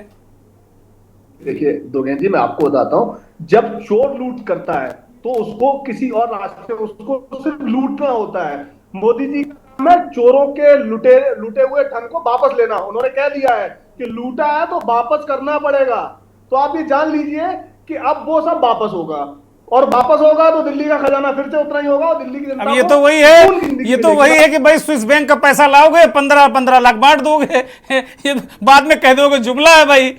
देखिए दुर्गेश जी, मैं आपको बताता हूं, जब चोर लूट करता है तो उसको किसी और रास्ते, उसको सिर्फ लूटना होता है। मोदी जी में चोरों के लूटे हुए धन को वापस लेना, उन्होंने कह दिया है कि लूटा है तो वापस करना पड़ेगा। तो आप ये जान लीजिए कि अब वो सब वापस होगा, और वापस होगा तो दिल्ली का खजाना फिर से उतना ही होगा, और दिल्ली की जनता, ये तो वही है कि भाई स्विस बैंक का पैसा लाओगे, 15 लाख बांट दोगे, ये बाद में कह दोगे जुमला है भाई।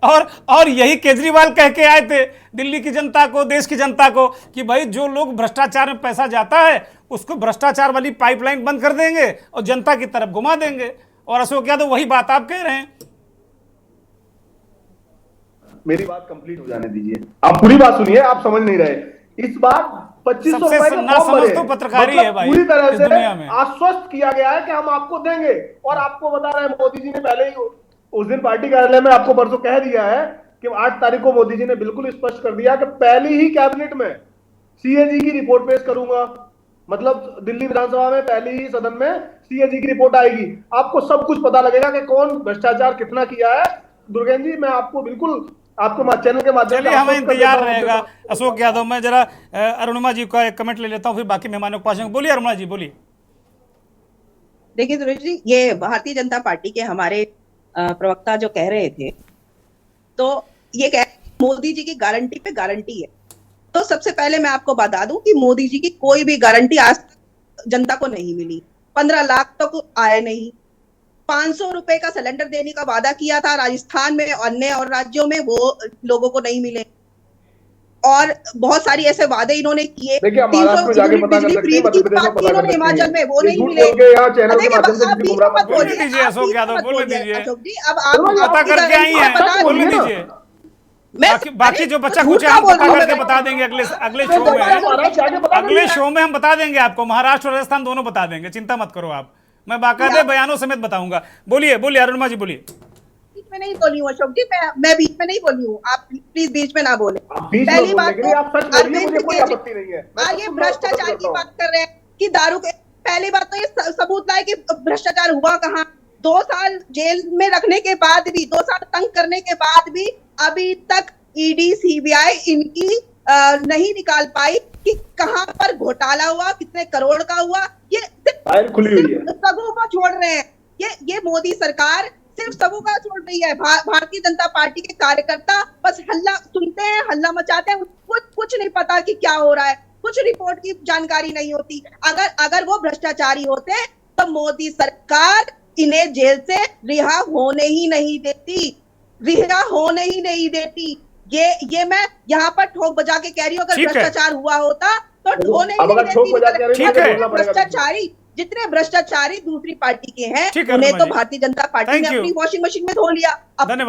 और यही केजरीवाल कह के आए थे दिल्ली की जनता को, देश की जनता को, कि भाई जो लोग भ्रष्टाचार में पैसा जाता है उसको भ्रष्टाचार वाली पाइपलाइन बंद कर देंगे और जनता की तरफ घुमा देंगे। और अशोक यादव वही बात आप कह रहे हैं। मेरी बात कंप्लीट हो जाने दीजिए, आप पूरी बात सुनिए, आप समझ नहीं रहे। इस बार 2500 रुपए का फॉर्म भरे, तो पत्रकारी है भाई, पूरी तरह से आश्वस्त किया गया है कि हम आपको देंगे। और आपको बता रहे हैं, मोदी जी ने पहले ही उस दिन पार्टी कार्यालय में आपको परसों कह दिया है कि 8 तारीख को मोदी जी ने बिल्कुल स्पष्ट कर दिया कि पहली ही कैबिनेट में सीएजी की रिपोर्ट पेश करूंगा। मतलब दिल्ली विधानसभा में पहली ही सदन में सीएजी की रिपोर्ट आएगी, आपको सब कुछ पता लगेगा कि कौन भ्रष्टाचार कितना किया है। दुर्गेश जी, मैं आपको बिल्कुल आपके चैनल के माध्यम से हमें इंतजार रहेगा। अशोक यादव, मैं जरा अरुणिमा जी का एक कमेंट ले लेता हूं, फिर बाकी मेहमानों को पास। बोलिए अरुणिमा जी, बोलिए। देखिए सुरेश जी, ये भारतीय जनता पार्टी के हमारे प्रवक्ता जो कह रहे थे, तो ये कह मोदी जी की गारंटी पे गारंटी है। तो सबसे पहले मैं आपको बता दूं कि मोदी जी की कोई भी गारंटी आज तक जनता को नहीं मिली। 15 लाख तक आए नहीं, 500 रुपए का सिलेंडर देने का वादा किया था राजस्थान में, अन्य और राज्यों में, वो लोगों को नहीं मिले। और बहुत सारी ऐसे वादे इन्होंने किए। देखिए, आप महाराष्ट्र में जाके पता कर सकते हैं, मध्य प्रदेश में पता कर सकते हैं। हिमाचल में वो नहीं झूठ मिले। बोल के यहाँ चैनल के देखिए, माध्यम से आप किसी गुमराह मत बोलने कीजिए। दीजिए अशोक यादव, बोलने दीजिए। अशोक जी, अब आप पता करके आई हैं, बोलने दीजिए। बाकी जो बच्चा कुछ है हम पता करके बता देंगे अगले शो में। अगले शो में हम बता देंगे आपको, महाराष्ट्र और राजस्थान दोनों बता देंगे, चिंता मत करो आप। मैं बाकायदे बयानों समेत बताऊंगा। बोलिए बोलिए अरुणिमा जी, बोलिए। बीच में नहीं बोली हूँ अशोक जी, मैं बीच में नहीं बोली हूँ, आप प्लीज बीच में ना बोले। पहली बात तो ये भ्रष्टाचार की बात कर रहे हैं कि दारू के, पहली बात तो ये सबूत लाए कि भ्रष्टाचार हुआ कहाँ। 2 साल जेल में रखने के बाद भी, 2 साल तंग करने के बाद भी अभी तक ईडी सीबीआई इनकी नहीं निकाल पाई कि कहां पर घोटाला हुआ, कितने करोड़ का हुआ। ये सबों का छोड़ रहे हैं, ये मोदी सरकार सिर्फ सबों का छोड़ रही है। भारतीय जनता पार्टी के कार्यकर्ता बस हल्ला सुनते हैं, हल्ला मचाते हैं, कुछ नहीं पता कि क्या हो रहा है, कुछ रिपोर्ट की जानकारी नहीं होती। अगर वो भ्रष्टाचारी होते तो मोदी सरकार इन्हें जेल से रिहा होने ही नहीं देती। ये मैं यहाँ पर ठोक बजा के कह रही हूँ, अगर भ्रष्टाचार हुआ होता तो होने ही नहीं देती। भ्रष्टाचारी, जितने भ्रष्टाचारी दूसरी पार्टी के हैं उन्हें तो भारतीय जनता पार्टी ने अपनी वॉशिंग मशीन में धो लिया, अपने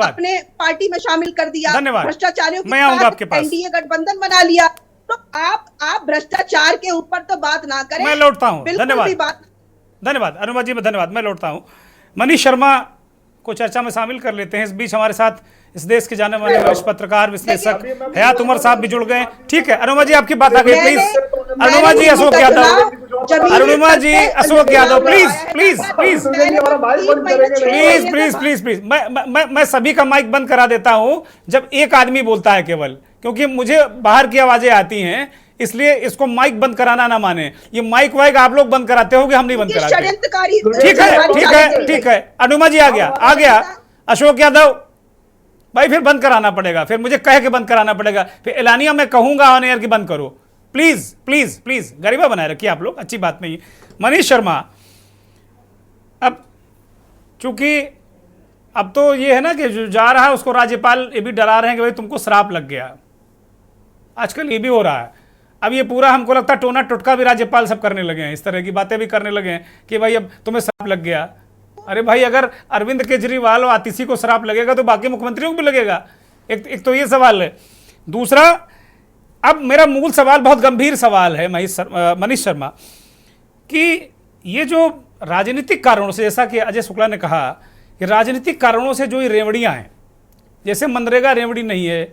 पार्टी में शामिल कर दिया, भ्रष्टाचारियों के साथ एनडीए गठबंधन बना लिया। तो आप भ्रष्टाचार के ऊपर तो बात ना करें। मैं लौटता हूँ, धन्यवाद अरुणिमा जी, मैं धन्यवाद, मैं लौटता हूँ। मनीष शर्मा को चर्चा में शामिल कर लेते हैं। इस बीच हमारे साथ इस देश के जाने माने वरिष्ठ पत्रकार विश्लेषक हयात उमर साहब भी जुड़ गए। ठीक है अरुणिमा जी, आपकी बात आ गई, प्लीज। अरुणिमा जी, अशोक यादव, अरुणिमा जी, अशोक यादव, प्लीज। मैं सभी का माइक बंद करा देता हूं जब एक आदमी बोलता है केवल, क्योंकि मुझे बाहर की आवाजें आती हैं, इसलिए इसको माइक बंद कराना ना माने। ये माइक वाइक आप लोग बंद कराते होगे, हम नहीं बंद कराते। ठीक है अरुणिमा जी, आ गया अशोक यादव भाई, फिर बंद कराना पड़ेगा, फिर मुझे कह के बंद कराना पड़ेगा, फिर एलानिया मैं कहूंगा ऑन एयर की बंद करो। प्लीज गरिमा बनाए रखिए आप लोग, अच्छी बात नहीं। मनीष शर्मा, अब चूंकि अब तो ये है ना कि जो जा रहा है उसको राज्यपाल ये भी डरा रहे हैं कि भाई तुमको श्राप लग गया। आजकल ये भी हो रहा है। अब ये पूरा हमको लगता है टोना टुटका भी राज्यपाल सब करने लगे हैं, इस तरह की बातें भी करने लगे हैं कि भाई अब तुम्हें श्राप लग गया। अरे भाई, अगर अरविंद केजरीवाल और आतिशी को श्राप लगेगा तो बाकी मुख्यमंत्रियों को भी लगेगा। एक तो ये सवाल है। दूसरा, अब मेरा मूल सवाल बहुत गंभीर सवाल है मनीष शर्मा, कि ये जो राजनीतिक कारणों से, जैसा कि अजय शुक्ला ने कहा कि राजनीतिक कारणों से जो ये रेवड़ियाँ हैं, जैसे मनरेगा रेवड़ी नहीं है,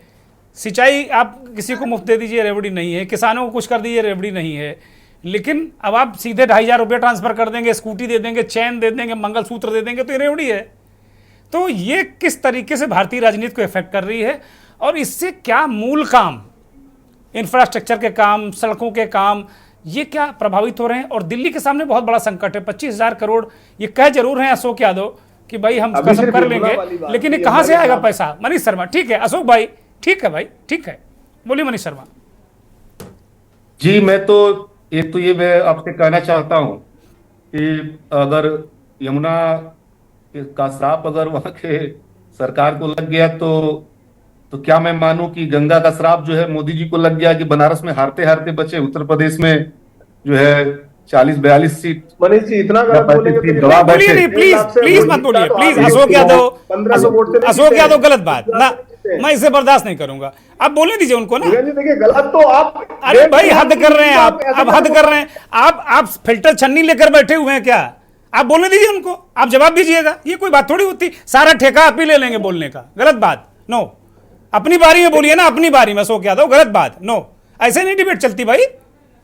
सिंचाई आप किसी को मुफ्त दे दीजिए रेवड़ी नहीं है, किसानों को कुछ कर दीजिए रेवड़ी नहीं है, लेकिन अब आप सीधे 2,500 रुपये ट्रांसफर कर देंगे, स्कूटी दे देंगे, चैन दे देंगे, मंगलसूत्र दे देंगे, तो ये रेवड़ी है। तो ये किस तरीके से भारतीय राजनीति को इफेक्ट कर रही है, और इससे क्या मूल काम, इंफ्रास्ट्रक्चर के काम, सड़कों के काम, ये क्या प्रभावित हो रहे हैं। और दिल्ली के सामने बहुत बड़ा संकट है। 25,000 करोड़ ये कह जरूर हैं अशोक यादव कि भाई हम उसका सब कर लेंगे, लेकिन ये कहां से आएगा पैसा। मनीष शर्मा, ठीक है अशोक भाई, ठीक है भाई, ठीक है, बोलिए मनीष शर्मा जी। मैं आपसे कहना चाहता हूं कि अगर यमुना का श्राप अगर वहां के सरकार को लग गया तो क्या मैं मानूं कि गंगा का श्राप जो है मोदी जी को लग गया कि बनारस में हारते हारते बचे, उत्तर प्रदेश में जो है 40-42 सीट। मनीष जी, इतना बोलिए नहीं, प्लीज मत बोलिए, प्लीज। अशोक यादव गलत बात ना, मैं इसे बर्दाश्त नहीं करूंगा। आप बोलने दीजिए उनको ना। देखिए गलत तो आप, अरे भाई हद कर रहे हैं आप हद कर रहे हैं। आप फिल्टर छन्नी लेकर बैठे हुए हैं क्या? आप बोलने दीजिए उनको, आप जवाब दीजिएगा। ये कोई बात थोड़ी होती, सारा ठेका आप ही ले लेंगे बोलने का। गलत बात, नो। अपनी बारी में बोलिए ना, अपनी बारी में। अशोक यादव गलत बात, नो। ऐसे नहीं डिबेट चलती भाई।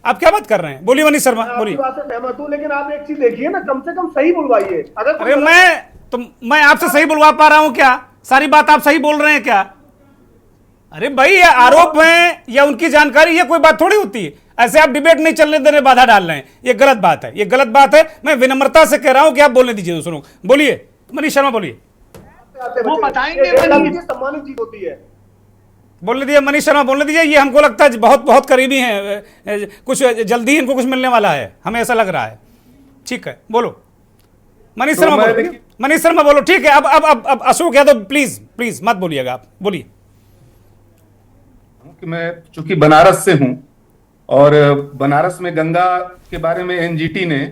आप क्या बात कर रहे हैं? बोलिए मनीष शर्मा, बोलिए। सहमत हूं, लेकिन आप एक चीज देखिए ना, कम से कम सही बुलवाइए। अरे मैं आपसे सही बुलवा पा रहा हूं क्या? सारी बात आप सही बोल रहे हैं क्या? अरे भाई ये आरोप है या उनकी जानकारी, ये कोई बात थोड़ी होती है। ऐसे आप डिबेट नहीं चलने देने, बाधा डाल रहे हैं, ये गलत बात है, ये गलत बात है। मैं विनम्रता से कह रहा हूं कि आप बोलने दीजिए दूसरों को। बोलिए मनीष शर्मा, बोलिए। वो बताएंगे, सम्मानित चीज होती है। बोलने दीजिए मनीष शर्मा, बोलने दीजिए। ये हमको लगता है बहुत बहुत करीबी हैं, कुछ जल्दी इनको कुछ मिलने वाला है, हमें ऐसा लग रहा है। ठीक है, बोलो। मनीष तो शर्मा मैं बोलो, देखिए- मनीष शर्मा बोलो, ठीक है। अब अशोक यादव प्लीज प्लीज मत बोलिएगा, आप बोलिए। कि मैं चूंकि बनारस से हूं और बनारस में गंगा के बारे में एनजीटी ने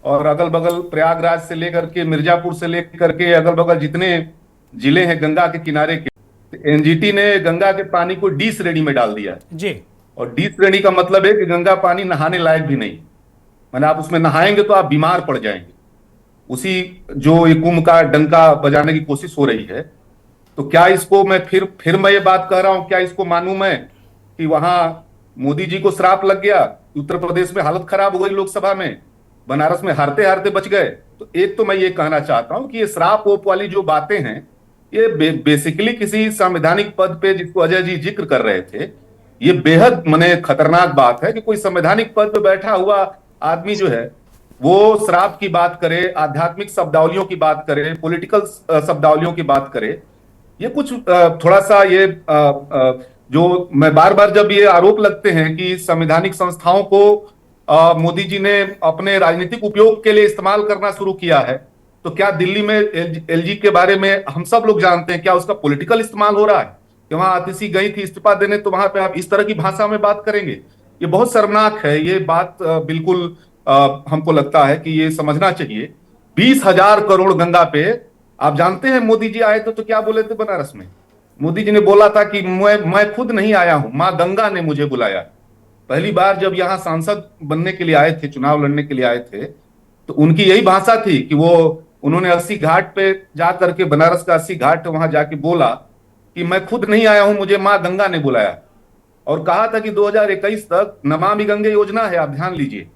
और अगल बगल प्रयागराज से लेकर के मिर्जापुर से लेकर के अगल बगल जितने जिले हैं गंगा के किनारे के, एनजीटी ने गंगा के पानी को डी श्रेणी में डाल दिया है। जी और डी श्रेणी का मतलब है कि गंगा पानी नहाने लायक भी नहीं, माने आप उसमें नहाएंगे तो आप बीमार पड़ जाएंगे। उसी जो ये कुंभ का डंका बजाने की कोशिश हो रही है, तो क्या इसको मैं फिर मैं ये बात कह रहा हूं, क्या इसको मानूं मैं कि वहां मोदी जी को श्राप लग गया, उत्तर प्रदेश में हालत खराब हो गई लोकसभा में, बनारस में हारते हारते बच गए? तो एक तो मैं ये कहना चाहता हूं कि ये श्राप वोप वाली जो बातें हैं, ये बेसिकली किसी संवैधानिक पद पे जिसको अजय जी जिक्र कर रहे थे, ये बेहद मने खतरनाक बात है कि कोई संवैधानिक पद पे बैठा हुआ आदमी जो है वो श्राप की बात करे, आध्यात्मिक शब्दावलियों की बात करे, पॉलिटिकल शब्दावलियों की बात करे। ये कुछ थोड़ा सा ये जो मैं बार बार जब ये आरोप लगते हैं कि संवैधानिक संस्थाओं को मोदी जी ने अपने राजनीतिक उपयोग के लिए इस्तेमाल करना शुरू किया है, तो क्या दिल्ली में एलजी के बारे में हम सब लोग जानते हैं, क्या उसका पॉलिटिकल इस्तेमाल हो रहा है कि वहां आतिशी गई थी इस्तीफा देने, तो वहां पे आप इस तरह की भाषा में बात करेंगे? ये बहुत शर्मनाक है। ये बात बिल्कुल हमको लगता है कि ये समझना चाहिए। 20,000 करोड़ गंगा पे, आप जानते हैं मोदी जी आए तो क्या बोले थे बनारस में? मोदी जी ने बोला था कि मैं खुद नहीं आया हूं, मां गंगा ने मुझे बुलाया। पहली बार जब यहां सांसद बनने के लिए आए थे, चुनाव लड़ने के लिए आए थे, तो उनकी यही भाषा थी कि उन्होंने 80 घाट पे जाकर के, बनारस का 80 घाट वहां जाके बोला कि मैं खुद नहीं आया हूं, मुझे मां गंगा ने बुलाया। और कहा था कि 2021 तक नमामि गंगे योजना है, आप ध्यान लीजिए,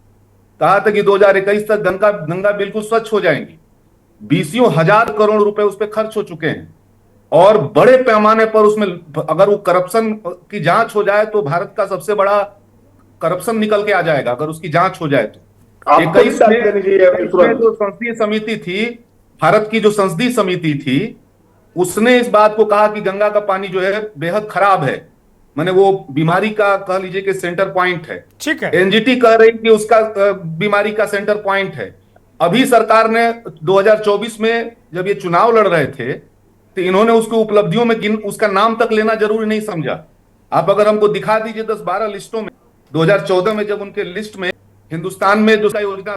कहा था कि 2021 तक गंगा बिल्कुल स्वच्छ हो जाएंगी। 20,000 करोड़ रुपए उस पर खर्च हो चुके हैं और बड़े पैमाने पर उसमें अगर वो करप्शन की जांच हो जाए तो भारत का सबसे बड़ा करप्शन निकल के आ जाएगा, अगर उसकी जांच हो जाए तो। 21 में जो संसदीय समिति थी, भारत की जो संसदीय समिति थी, उसने इस बात को कहा कि गंगा का पानी जो है बेहद खराब है, माने वो बीमारी का कह लीजिए कि सेंटर पॉइंट है। ठीक है। एनजीटी कह रही कि उसका बीमारी का सेंटर पॉइंट है। अभी सरकार ने 2024 में जब ये चुनाव लड़ रहे थे तो इन्होंने उसकी उपलब्धियों में उसका नाम तक लेना जरूरी नहीं समझा। आप अगर हमको दिखा दीजिए 10-12 लिस्टों में, 2014 में जब उनके लिस्ट में हिंदुस्तान में जो योजना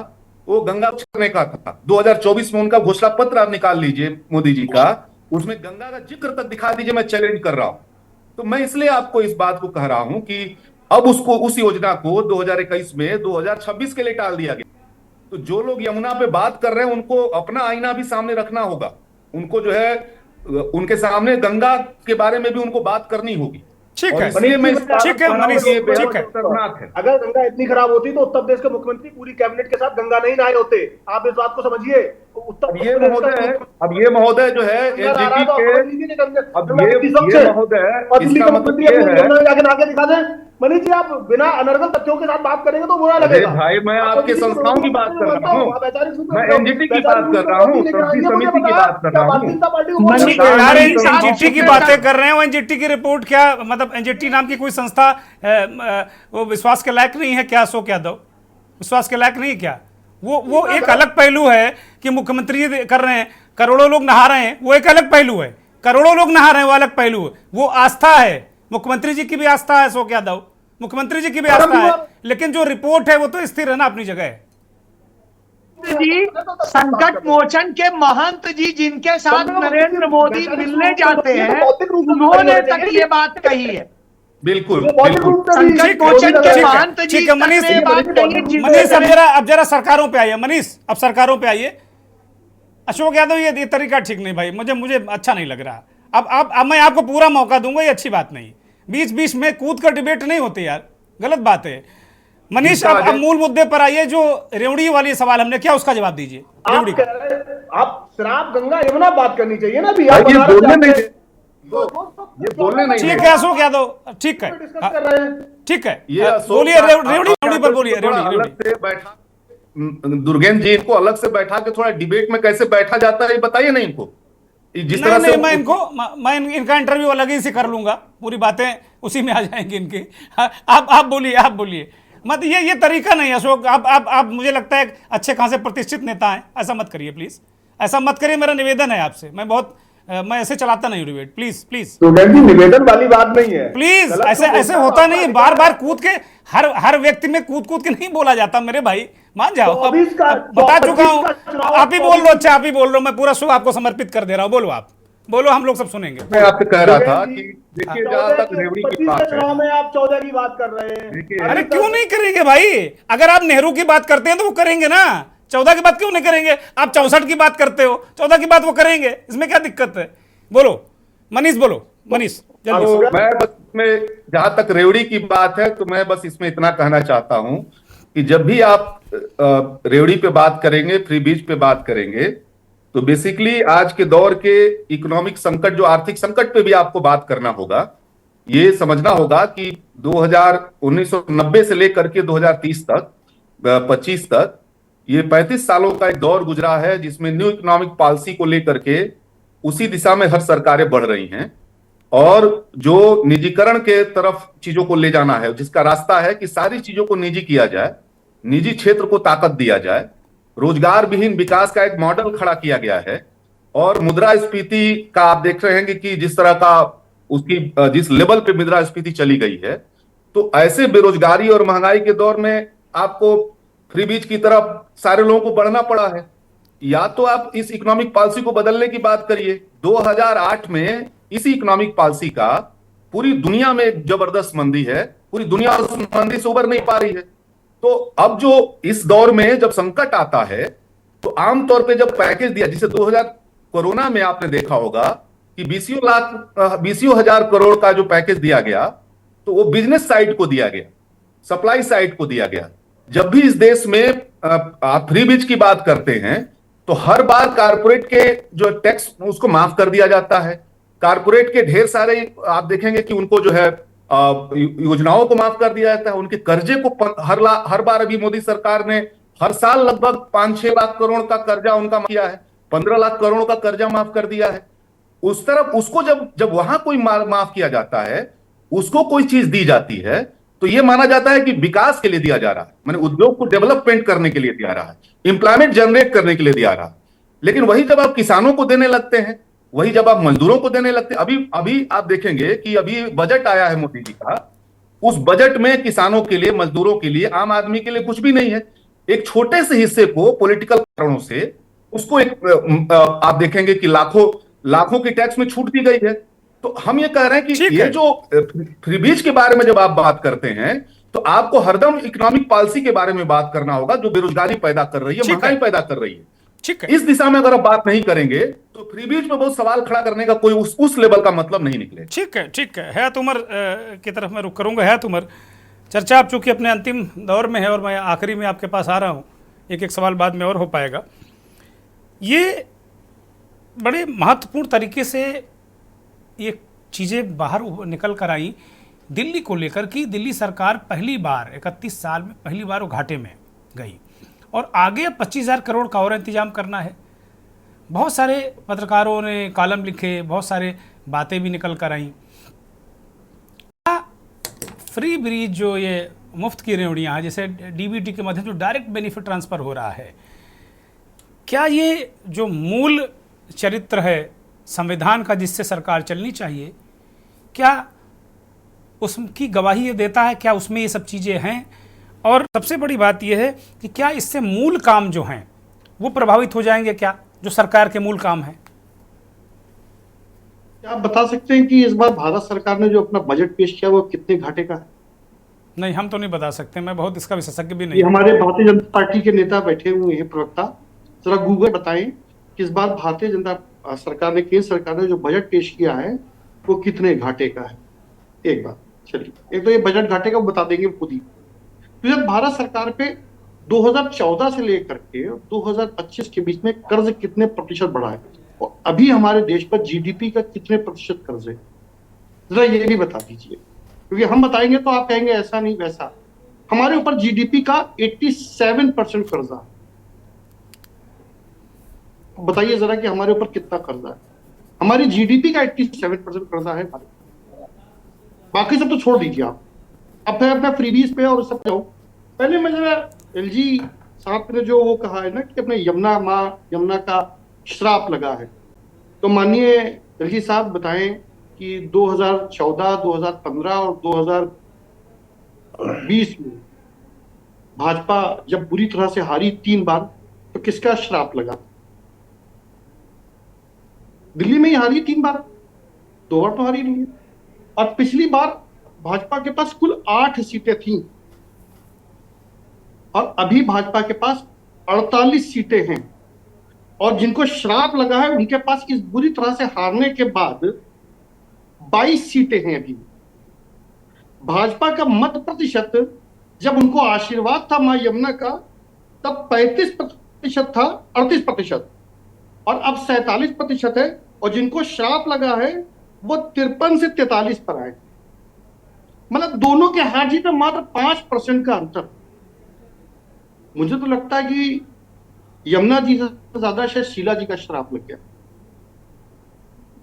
वो गंगा करने का था, 2024 में उनका घोषणा पत्र आप निकाल लीजिए मोदी जी का, उसमें गंगा का जिक्र तक दिखा दीजिए, मैं चैलेंज कर रहा हूं। तो मैं इसलिए आपको इस बात को कह रहा हूं कि अब उस योजना को 2021 में 2026 के लिए टाल दिया गया। तो जो लोग यमुना पे बात कर रहे हैं उनको अपना आईना भी सामने रखना होगा, उनको जो है उनके सामने गंगा के बारे में भी उनको बात करनी होगी। ठीक है, ठीक है मनीष, ठीक है। अगर गंगा इतनी खराब होती तो उत्तर प्रदेश के मुख्यमंत्री पूरी कैबिनेट के साथ गंगा नहीं नहाए होते। आप इस बात को समझिए। अब ये महोदय जो है एनजीटी के, अब ये महोदय, इसका मतलब ये है, जाके नहा के दिखा दें। मनीष जी, आप बिना अनर्गल तथ्यों के साथ बात करेंगे तो बुरा लगेगा। भाई मैं आपके संस्थाओं की बात कर रहा हूँ, मैं एनजीटी की बात कर रहा हूँ, संसदीय समिति की बात कर रहा हूँ। यार एनजीटी की बातें कर रहे हैं, एनजीटी की रिपोर्ट क्या, मतलब एनजीटी नाम की कोई संस्था वो विश्वास के लायक नहीं है क्या? अशोक यादव विश्वास के लायक नहीं है क्या? वो एक अलग पहलू है कि मुख्यमंत्री कर रहे हैं, करोड़ों लोग नहा रहे हैं, वो एक अलग पहलू है। करोड़ों लोग नहा रहे हैं वो अलग पहलू है, वो आस्था है, मुख्यमंत्री जी की भी आस्था है, अशोक यादव मुख्यमंत्री जी की भी आस्था है, लेकिन जो रिपोर्ट है वो तो स्थिर है ना अपनी जगह। जी संकट मोचन के महंत जी जिनके साथ नरेंद्र मोदी मिलने जाते हैं, उन्होंने तक ये बात कही है। बिल्कुल संकट मोचन के महंत जी ठीक है मनीष, अब जरा सरकारों पे आइए मनीष, अब सरकारों पे आइए। अशोक यादव ये तरीका ठीक नहीं भाई, मुझे अच्छा नहीं लग रहा। अब मैं आपको पूरा मौका दूंगा, ये अच्छी बात नहीं। बीच बीच में कूद कर डिबेट नहीं होती यार, गलत बात है। मनीष अब मूल मुद्दे पर आइए, जो रेवड़ी वाली सवाल हमने क्या, उसका जवाब दीजिए। रेवड़ी आप श्राप गंगा यमुना बात करनी चाहिए ना अभी, बोलने नहीं। ठीक है अशोक यादव, ठीक है ठीक है, बोलिए रेवड़ी पर बोलिए। रेवड़ी बैठा दुर्गेंद्र जी, इनको अलग से बैठा के थोड़ा डिबेट में कैसे बैठा जाता है बताइए ना इनको। जिस तरह से मैं इनका इंटरव्यू अलग ही से कर लूंगा, पूरी बातें उसी में आ जाएंगी इनकी। आप बोलिए मत ये तरीका नहीं है अशोक। आप मुझे लगता है अच्छे खासे प्रतिष्ठित नेता हैं, ऐसा मत करिए प्लीज, ऐसा मत करिए, मेरा निवेदन है आपसे। मैं ऐसे चलाता नहीं हूँ डिबेट, प्लीज प्लीज। स्टूडेंट जी, निवेदन वाली बात नहीं है प्लीज, ऐसे होता नहीं है। बार बार कूद के हर व्यक्ति में कूद के नहीं बोला जाता मेरे भाई, मान जाओ। अब बता चुका हूँ, आप ही बोल लो। अच्छा आप ही बोल रहे हो, मैं पूरा शो आपको समर्पित कर दे रहा हूँ। बोलो, आप बोलो, हम लोग सब सुनेंगे। मैं आपसे कह रहा था कि देखिए, जहां तक रेवड़ी की बात है, चुनाव में आप 14 की बात कर रहे हैं। अरे क्यों नहीं करेंगे भाई? अगर आप नेहरू की बात करते हैं तो वो करेंगे ना, 14 की बात क्यों नहीं करेंगे? आप 64 की बात करते हो, 14 की बात वो करेंगे, इसमें क्या दिक्कत है? बोलो मनीष, बोलो मनीष जल्दी। तो मैं बस इसमें, जहां तक रेवड़ी की बात है, तो मैं बस इसमें इतना कहना चाहता हूं कि जब भी आप रेवड़ी पे बात करेंगे, फ्री बीज पे बात करेंगे, तो बेसिकली आज के दौर के इकोनॉमिक संकट, जो आर्थिक संकट पे भी आपको बात करना होगा। ये समझना होगा कि 1990 से लेकर के 2030 तक, 25 तक, ये 35 सालों का एक दौर गुजरा है जिसमें न्यू इकोनॉमिक पॉलिसी को लेकर के उसी दिशा में हर सरकारें बढ़ रही हैं, और जो निजीकरण के तरफ चीजों को ले जाना है, जिसका रास्ता है कि सारी चीजों को निजी किया जाए, निजी क्षेत्र को ताकत दिया जाए, रोजगार विहीन विकास का एक मॉडल खड़ा किया गया है। और मुद्रास्फीति का आप देख रहे हैं कि जिस तरह का उसकी जिस लेवल पे मुद्रास्फीति चली गई है, तो ऐसे बेरोजगारी और महंगाई के दौर में आपको फ्री बीज की तरफ सारे लोगों को बढ़ना पड़ा है। या तो आप इस इकोनॉमिक पॉलिसी को बदलने की बात करिए। 2008 में इसी इकोनॉमिक पॉलिसी का पूरी दुनिया में एक जबरदस्त मंदी है, पूरी दुनिया उस मंदी से उबर नहीं पा रही है। तो अब जो इस दौर में जब संकट आता है, तो आमतौर पे जब पैकेज दिया, जिसे 2000 कोरोना में आपने देखा होगा कि 20 हजार करोड़ का जो पैकेज दिया गया, तो वो बिजनेस साइड को दिया गया, सप्लाई साइड को दिया गया। जब भी इस देश में आप फ्री बीज की बात करते हैं, तो हर बार कारपोरेट के जो टैक्स उसको माफ कर दिया जाता है। कारपोरेट के ढेर सारे आप देखेंगे कि उनको जो है योजनाओं को माफ कर दिया जाता है, उनके कर्जे को हर बार अभी मोदी सरकार ने हर साल लगभग 5-6 लाख करोड़ का कर्जा उनका किया है, 15 लाख करोड़ का कर्जा माफ कर दिया है। उस तरफ उसको जब वहां कोई माफ किया जाता है, उसको कोई चीज दी जाती है, तो यह माना जाता है कि विकास के लिए दिया जा रहा है, माने उद्योग को डेवलपमेंट करने के लिए दिया रहा है, एम्प्लॉयमेंट जनरेट करने के लिए दिया रहा है। लेकिन वही जब आप किसानों को देने लगते हैं, वही जब आप मजदूरों को देने लगते हैं, अभी आप देखेंगे कि अभी बजट आया है मोदी जी का, उस बजट में किसानों के लिए, मजदूरों के लिए, आम आदमी के लिए कुछ भी नहीं है। एक छोटे से हिस्से को पॉलिटिकल कारणों से उसको एक आप देखेंगे कि लाखों की टैक्स में छूट दी गई है। तो हम ये कह रहे हैं कि ये जो फ्री बीज के बारे में जब आप बात करते हैं, तो आपको हरदम इकोनॉमिक पॉलिसी के बारे में बात करना होगा, जो बेरोजगारी पैदा कर रही है, महंगाई पैदा कर रही है। ठीक है, इस दिशा में अगर आप बात नहीं करेंगे, तो फ्री बीज में बहुत सवाल खड़ा करने का कोई उस लेवल का मतलब नहीं निकले। ठीक है। हयात उमर की तरफ मैं रुक करूंगा। हयात उमर, चर्चा आप चूंकि अपने अंतिम दौर में है और मैं आखिरी में आपके पास आ रहा हूं, एक सवाल बाद में और हो पाएगा। ये बड़े महत्वपूर्ण तरीके से ये चीज़ें बाहर निकल कर आई दिल्ली को लेकर कि दिल्ली सरकार पहली बार 31 साल में पहली बार वो घाटे में गई, और आगे 25,000 करोड़ का और इंतजाम करना है। बहुत सारे पत्रकारों ने कॉलम लिखे, बहुत सारे बातें भी निकल कर आई। फ्री ब्रीज जो ये मुफ्त की रेवड़ियाँ हैं, जैसे डीबीटी के माध्यम से जो डायरेक्ट बेनिफिट ट्रांसफ़र हो रहा है, क्या ये जो मूल चरित्र है संविधान का जिससे सरकार चलनी चाहिए, क्या उसकी गवाही ये देता है? क्या उसमें ये सब चीज़ें हैं? और सबसे बड़ी बात यह है कि क्या इससे मूल काम जो हैं वो प्रभावित हो जाएंगे, क्या जो सरकार के मूल काम हैं? आप बता सकते हैं कि इस बार भारत सरकार ने जो अपना बजट पेश किया वो कितने घाटे का है? नहीं, हम तो नहीं बता सकते, मैं बहुत इसका विशेषज्ञ भी नहीं। हमारे भारतीय जनता पार्टी के नेता बैठे हुए हैं, प्रवक्ता, जरा गूगल बताएं कि इस बार भारतीय जनता सरकार ने, केंद्र सरकार ने जो बजट पेश किया है वो कितने घाटे का है। एक बात चलिए, एक तो ये बजट घाटे का वो बता देंगे खुद ही। तो जब भारत सरकार पे 2014 से लेकर के 2025 के बीच में कर्ज कितने प्रतिशत बढ़ा है, और अभी हमारे देश पर जीडीपी का कितने प्रतिशत कर्ज है, जरा ये भी बता दीजिए। क्योंकि हम बताएंगे तो आप कहेंगे ऐसा नहीं वैसा। हमारे ऊपर जीडीपी का 87% कर्जा है। बताइए जरा कि हमारे ऊपर कितना कर्जा है। हमारी जीडीपी का 87% कर्जा है। बाकी सब तो छोड़ दीजिए आप। अब मैं फ्रीबीज पे और सब जाऊं पहले मैं जरा एलजी साहब ने जो वो कहा है ना कि अपने यमुना माँ यमुना का श्राप लगा है, तो माननीय एलजी साहब बताएं कि 2014, 2015 और 2020 में भाजपा जब बुरी तरह से हारी 3 बार, तो किसका श्राप लगा? दिल्ली में ही हारी 3 बार, 2 बार तो हारी नहीं है। और पिछली बार भाजपा के पास कुल 8 सीटें थीं और अभी भाजपा के पास 48 सीटें हैं, और जिनको श्राप लगा है उनके पास इस बुरी तरह से हारने के बाद 22 सीटें हैं अभी। भाजपा का मत प्रतिशत जब उनको आशीर्वाद था मां यमुना का तब 35% था, 38%, और अब 47% है, और जिनको श्राप लगा है वो 53 से 43 पर आए। मतलब दोनों के हार जीत में मात्र 5% का अंतर। मुझे तो लगता है कि यमुना जी से ज्यादा शायद शीला जी का श्राप लग गया।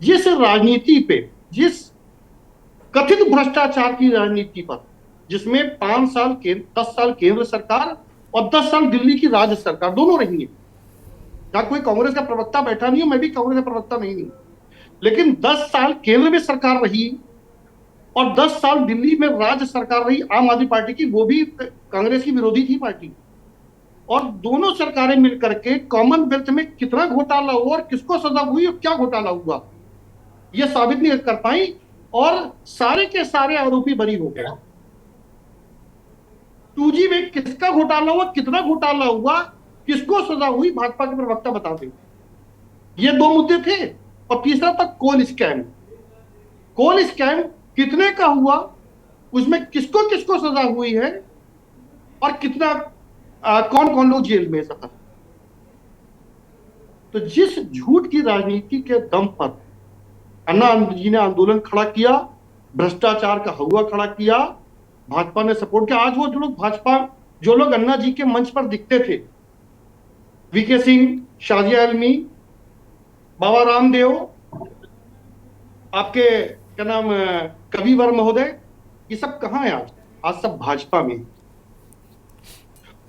जिस राजनीति पे, जिस कथित भ्रष्टाचार की राजनीति पर, जिसमें 5 साल 10 साल केंद्र सरकार और 10 साल दिल्ली की राज्य सरकार दोनों रही है। जहां कोई कांग्रेस का प्रवक्ता बैठा नहीं हो, मैं भी कांग्रेस का प्रवक्ता नहीं हूं, लेकिन 10 साल केंद्र में सरकार रही और 10 साल दिल्ली में राज्य सरकार रही आम आदमी पार्टी की, वो भी कांग्रेस की विरोधी थी पार्टी, और दोनों सरकारें मिलकर के कॉमनवेल्थ में कितना घोटाला हुआ और किसको सजा हुई और क्या घोटाला हुआ ये साबित नहीं कर पाई, और सारे के सारे आरोपी बरी हो गए। 2G में किसका घोटाला हुआ, कितना घोटाला हुआ, किसको सजा हुई, भाजपा के प्रवक्ता बता दें। ये 2 मुद्दे थे। और तीसरा था कोल स्कैम। कोल स्कैम कितने का हुआ, उसमें किसको किसको सजा हुई है, और कितना कौन कौन लोग जेल में सफर। तो जिस झूठ की राजनीति के दम पर अन्ना जी ने आंदोलन खड़ा किया, भ्रष्टाचार का हवा खड़ा किया, भाजपा ने सपोर्ट किया। आज वो जो लोग अन्ना जी के मंच पर दिखते थे, वीके सिंह, शाजिया आलमी, बाबा रामदेव, आपके क्या नाम कविवर महोदय, ये सब कहां है आज? आज सब भाजपा में।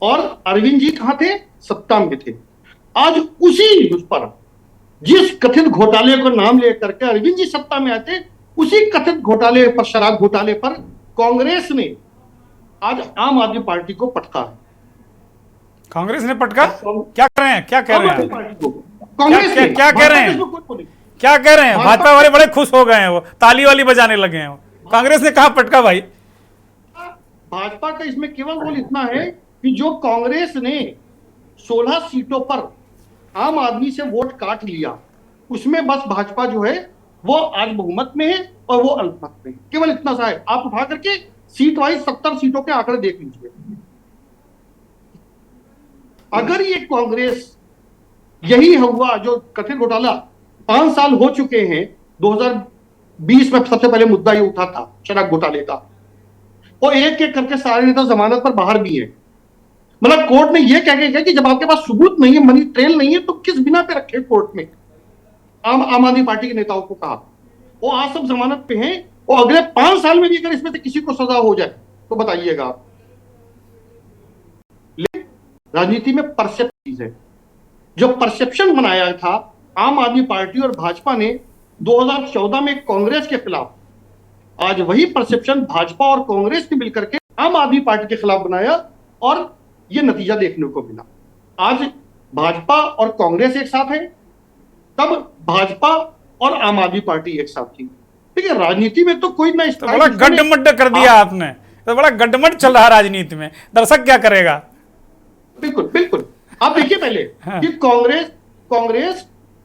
और अरविंद जी कहां थे? सत्ता में थे। आज उस पर जिस कथित घोटाले को नाम लेकर के अरविंद जी सत्ता में आते, उसी कथित घोटाले पर, शराब घोटाले पर कांग्रेस ने आज आम आदमी पार्टी को पटका है। कांग्रेस ने पटका? क्या कर रहे हैं, क्या कह रहे हैं? कांग्रेस क्या कह रहे हैं, क्या कह रहे हैं? भाजपा वाले बड़े खुश हो गए हैं, वो ताली वाली बजाने लगे हैं। कांग्रेस ने कहा पटका भाई? भाजपा का इसमें केवल रोल इतना है कि जो कांग्रेस ने 16 सीटों पर आम आदमी से वोट काट लिया, उसमें बस भाजपा जो है वो आज बहुमत में है और वो अल्पमत में है। केवल इतना सा है। आप उठा करके सीट वाइज 70 सीटों के आंकड़े देख लीजिए। अगर ये कांग्रेस यही हुआ जो कथित घोटाला 5 साल हो चुके हैं, 2020 में सबसे पहले मुद्दा ये उठा था शराब घोटाले का, और एक एक करके सारे नेता जमानत पर बाहर भी है। मतलब कोर्ट ने यह कह गया कि जब आपके पास सबूत नहीं है, मनी ट्रेल नहीं है, तो किस बिना पे रखे कोर्ट में? आम आदमी पार्टी के नेताओं को कहा वो आज सब जमानत पे हैं, और अगले 5 साल में भी अगर इसमें से किसी को सजा हो जाए तो बताइएगा आप। लेकिन राजनीति में परसेप्शन है। जो परसेप्शन बनाया था आम आदमी पार्टी और भाजपा ने 2014 में कांग्रेस के खिलाफ, आज वही परसेप्शन भाजपा और कांग्रेस ने मिलकर के आम आदमी पार्टी के खिलाफ बनाया, और यह नतीजा देखने को मिला। आज भाजपा और कांग्रेस एक साथ है, तब भाजपा और आम आदमी पार्टी एक साथ थी। ठीक है, राजनीति में तो कोई ना तो बड़ा गड्ढमड्ढ कर दिया आपने, तो बड़ा गड्ढमड्ढ चल रहा राजनीति में, दर्शक क्या करेगा? बिल्कुल बिल्कुल। आप देखिए पहले कि कांग्रेस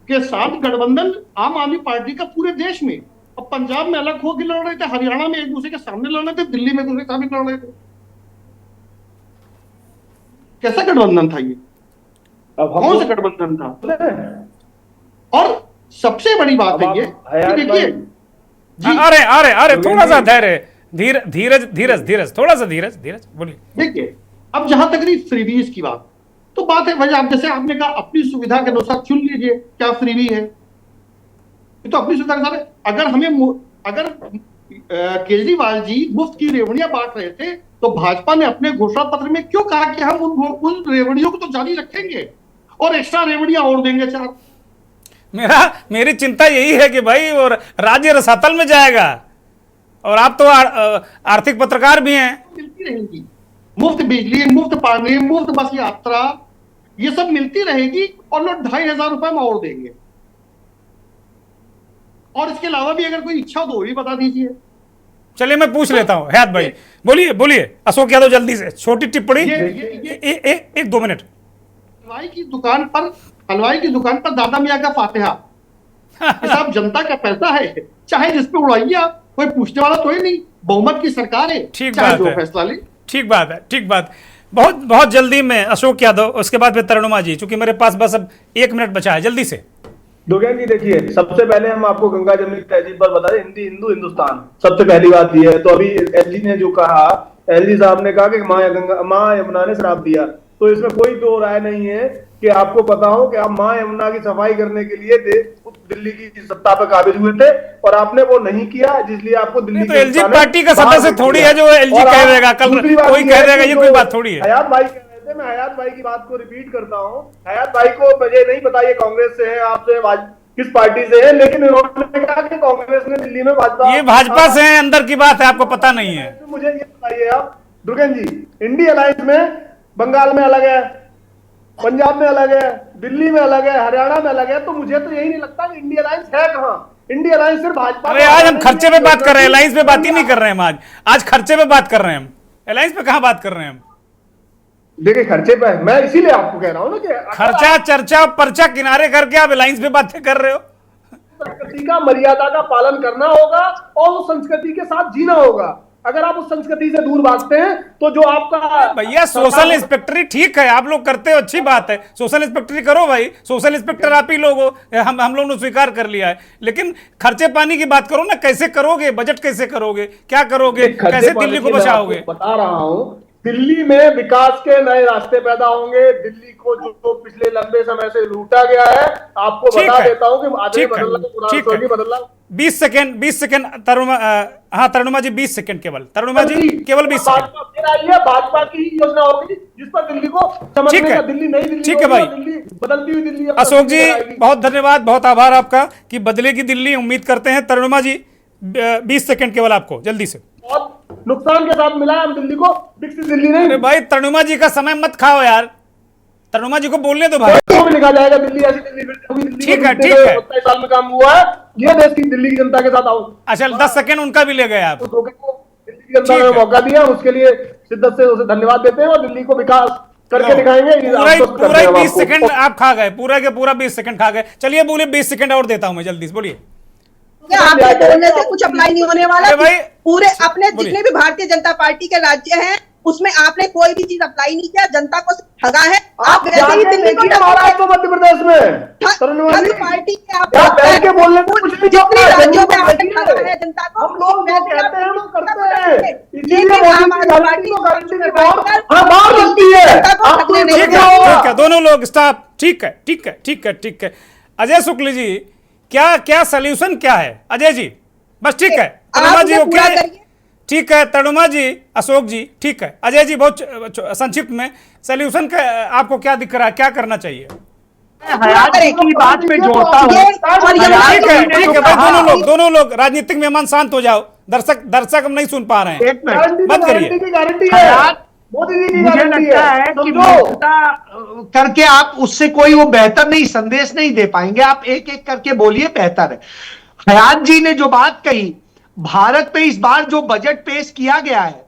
के साथ गठबंधन आम आदमी पार्टी का पूरे देश में, अब पंजाब में अलग होकर लड़ रहे थे, हरियाणा में एक दूसरे के सामने लड़ रहे थे, दिल्ली में एक दूसरे के सामने लड़ रहे थे। कैसा गठबंधन था ये? कौन सा गठबंधन था? और सबसे बड़ी बात है ये, देखिए, अरे थोड़ा सा धैर्य, धीरज, थोड़ा सा धीरज बोलिए। देखिए, अब जहां तक रही फ्रीबीज की बात, तो बात है वजह, जैसे आपने कहा अपनी सुविधा के अनुसार चुन लीजिए क्या फ्रीबी है, ये तो अपनी सुविधा के अनुसार। अगर केजरीवाल जी मुफ्त की रेवड़ियां बांट रहे थे, तो भाजपा ने अपने घोषणा पत्र में क्यों कहा कि हम उन रेवड़ियों को तो जारी रखेंगे और एक्स्ट्रा रेवड़ियां और देंगे 4। मेरी चिंता यही है कि भाई और राज्य रसातल में जाएगा, और आप तो आर्थिक पत्रकार भी हैं। मिलती रहेगी, मुफ्त बिजली, मुफ्त पानी, मुफ्त बस यात्रा, ये सब मिलती रहेगी और लोग 2,500 रुपए में और देंगे। और इसके अलावा भी अगर कोई इच्छा हो तो वो भी बता दीजिए। चलिए मैं पूछ लेता हूं, हयात भाई बोलिए बोलिए। अशोक यादव जल्दी से छोटी टिप्पणी, एक 2 मिनट। हलवाई की दुकान पर दादा मियाँ का फातिहा। साहब जनता का पैसा है, चाहे जिस पे उड़ाइए आप, कोई पूछने वाला तो ही नहीं। बहुमत की सरकार है, ठीक चाहे बात जो है, फैसला ले। ठीक बात है, ठीक बात। बहुत बहुत जल्दी में अशोक यादव, उसके बाद फिर तरुणिमा जी, क्योंकि मेरे पास बस अब 1 मिनट बचा है, जल्दी से। दुर्गेन जी देखिए, सबसे पहले हम आपको गंगा जमुनी तहजीब पर बता दें, हिंदी हिंदू हिंदुस्तान, सबसे पहली बात यह है। तो अभी एलजी ने जो कहा, एलजी साहब ने कहा कि माँ यमुना ने श्राप दिया, तो इसमें कोई दो राय नहीं है कि आपको पता हो कि आप माँ यमुना की सफाई करने के लिए दिल्ली की सत्ता पर काबिज हुए थे और आपने वो नहीं किया, जिसलिए आपको दिल्ली तो एलजी पार्टी का सदस्य थोड़ी है जो एलजी कह देगा, कल कोई कह देगा, ये कोई बात थोड़ी है। हयात भाई कह रहे थे, मैं हयात भाई की बात को रिपीट करता हूँ। हयात भाई को मुझे नहीं पता ये कांग्रेस से है, आपसे किस पार्टी से है, लेकिन उन्होंने कहा कि कांग्रेस ने दिल्ली में भाजपा, ये भाजपा से है, अंदर की बात है, आपको पता नहीं है। तो मुझे ये बताइए आप दुर्गेन जी, इंडी अलायंस में बंगाल में अलग है, पंजाब में अलग है, दिल्ली में अलग है, हरियाणा में अलग है, तो मुझे तो यही नहीं लगता कि इंडी अलायंस है कहां। इंडी अलायंस सिर्फ भाजपा। अरे आज हम खर्चे पे बात कर रहे हैं, अलायंस पे बात ही नहीं कर रहे हैं हम। आज खर्चे पे बात कर रहे हैं हम, अलायंस पे कहां बात कर रहे हैं हम। देखिए खर्चे पे मैं इसीलिए आपको कह रहा हूं ना कि खर्चा चर्चा पर्चा किनारे करके आप अलायंस पे बातें कर रहे हो। संस्कृति का, मर्यादा का पालन करना होगा और उस संस्कृति के साथ जीना होगा। अगर आप उस संस्कृति से दूर भागते हैं तो जो आपका भैया सोशल इंस्पेक्टरी ठीक है, आप लोग करते हो, अच्छी बात है, सोशल इंस्पेक्टरी करो भाई, सोशल इंस्पेक्टर आप ही लोग हो, हम लोग ने स्वीकार कर लिया है। लेकिन खर्चे पानी की बात करो ना, कैसे करोगे, बजट कैसे करोगे, क्या करोगे, कैसे दिल्ली को बचाओगे। बता रहा हूं, दिल्ली में विकास के नए रास्ते पैदा होंगे। दिल्ली को जो पिछले लंबे समय से लूटा गया है, आपको बता देता हूं कि आधे बदलना। 20 सेकंड तरुणिमा जी 20 सेकंड केवल, तरुणिमा जी केवल 20 सेकंड। भाजपा की योजना होगी जिस पर दिल्ली को ठीक है, दिल्ली नई दिल्ली, ठीक है भाई, बदलती हुई दिल्ली। अशोक जी बहुत धन्यवाद, बहुत आभार आपका कि बदलेगी दिल्ली, उम्मीद करते हैं। तरुणिमा जी 20 सेकंड केवल आपको, जल्दी से। बहुत नुकसान के साथ मिला हम दिल्ली को, विकसित दिल्ली नहीं। अरे भाई तरुणिमा जी का समय मत खाओ यार, तरुणिमा जी को बोलने दो भाई। तो भी लिखा जाएगा दिल्ली ऐसी दिल्ली, ठीक है, ठीक है। 27 साल में काम हुआ है, ये देश की दिल्ली की जनता के साथ आओ। अच्छा 10 सेकंड उनका भी ले गए आप। दिल्ली की जनता ने मौका दिया, उसके लिए शिद्दत से उसे धन्यवाद देते हैं और दिल्ली को विकास करके दिखाएंगे। पूरा ही 20 सेकंड आप खा गए, पूरा के पूरा 20 सेकंड खा गए। चलिए बोलिए, 20 सेकंड और देता हूं मैं, जल्दी से बोलिए। आपके बोलने से कुछ अप्लाई नहीं होने वाला। भाई पूरे अपने जितने भी भारतीय जनता पार्टी के राज्य हैं उसमें आपने कोई भी चीज अप्लाई नहीं किया, जनता को ठगा है। आप वैसे ही दिल्ली को महाराष्ट्र मध्य प्रदेश में पार्टी के आप बोलने जितने राज्यों में आपने ठगा है जनता को, हम लोग कहते हैं हम करते हैं। ठीक है दोनों लोग स्टॉप, ठीक है, ठीक है, ठीक है, ठीक है। अजय शुक्ल जी क्या क्या सोल्यूशन क्या है अजय जी? बस ठीक है, तरुणिमा जी ओके, ठीक है, तरुणिमा जी, अशोक जी ठीक है, अजय जी बहुत संक्षिप्त में सोल्यूशन का आपको क्या दिख रहा है, क्या करना चाहिए? हयात जी की बात में जोड़ता हूं। ठीक है, ठीक है भाई, दोनों लोग राजनीतिक मेहमान शांत हो जाओ, दर्शक हम नहीं सुन पा रहे हैं, बंद करिए। मुझे लगता है कि मौजूदा करके आप उससे कोई वो बेहतर नहीं संदेश नहीं दे पाएंगे, आप एक एक करके बोलिए बेहतर है। हयात जी ने जो बात कही, भारत पे इस बार जो बजट पेश किया गया है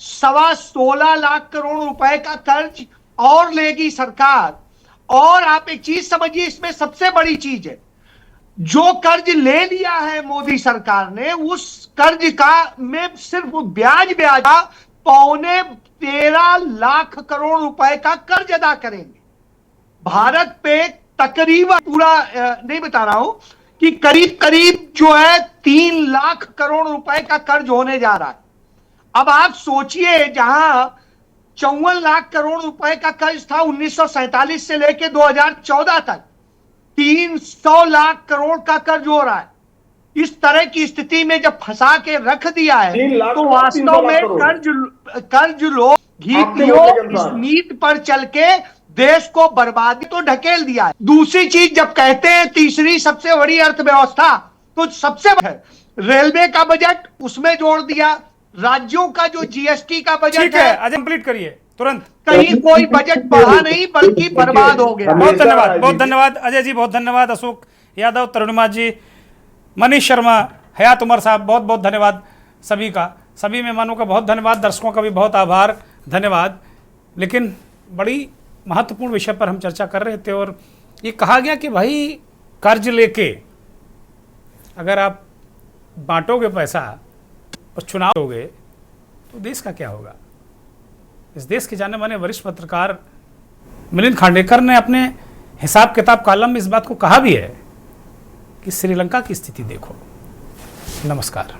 16.25 लाख करोड़ रुपए का कर्ज और लेगी सरकार। और आप एक चीज समझिए, इसमें सबसे बड़ी चीज है, जो कर्ज ले लिया है मोदी सरकार ने, उस कर्ज का में सिर्फ ब्याज 13.25 लाख करोड़ रुपए का कर्ज अदा करेंगे। भारत पे तकरीबन, पूरा नहीं बता रहा हूं, कि करीब करीब जो है 3 लाख करोड़ रुपए का कर्ज होने जा रहा है। अब आप सोचिए, जहां 54 लाख करोड़ रुपए का कर्ज था 1947 से लेकर 2014 तक, 300 लाख करोड़ का कर्ज हो रहा है। इस तरह की स्थिति में जब फंसा के रख दिया है 3 लाख तो करोड़, 3 वास्तव में लाख करोड़। कर्ज लो घी आपके पियो बोलने के इस अनुसार। नीति पर चल के देश को बर्बादी तो ढकेल दिया है। दूसरी चीज जब कहते हैं तीसरी सबसे बड़ी अर्थव्यवस्था, तो सबसे है रेलवे का बजट, उसमें जोड़ दिया, राज्यों का जो जीएसटी का बजट ठीक है, अजय कंप्लीट करिए तुरंत। कहीं कोई बजट बढ़ा नहीं बल्कि बर्बाद हो गया। बहुत धन्यवाद, बहुत धन्यवाद अजय जी, बहुत धन्यवाद अशोक यादव, तरुणिमा जी, मनीष शर्मा, हयात उमर साहब, बहुत बहुत धन्यवाद सभी का, सभी मेहमानों का बहुत धन्यवाद, दर्शकों का भी बहुत आभार, धन्यवाद। लेकिन बड़ी महत्वपूर्ण विषय पर हम चर्चा कर रहे थे और ये कहा गया कि भाई कर्ज लेके अगर आप बांटोगे पैसा और चुनाव होगे तो देश का क्या होगा। इस देश के जाने माने वरिष्ठ पत्रकार मिलिंद खांडेकर ने अपने हिसाब किताब कॉलम में इस बात को कहा भी है कि श्रीलंका की स्थिति देखो। नमस्कार।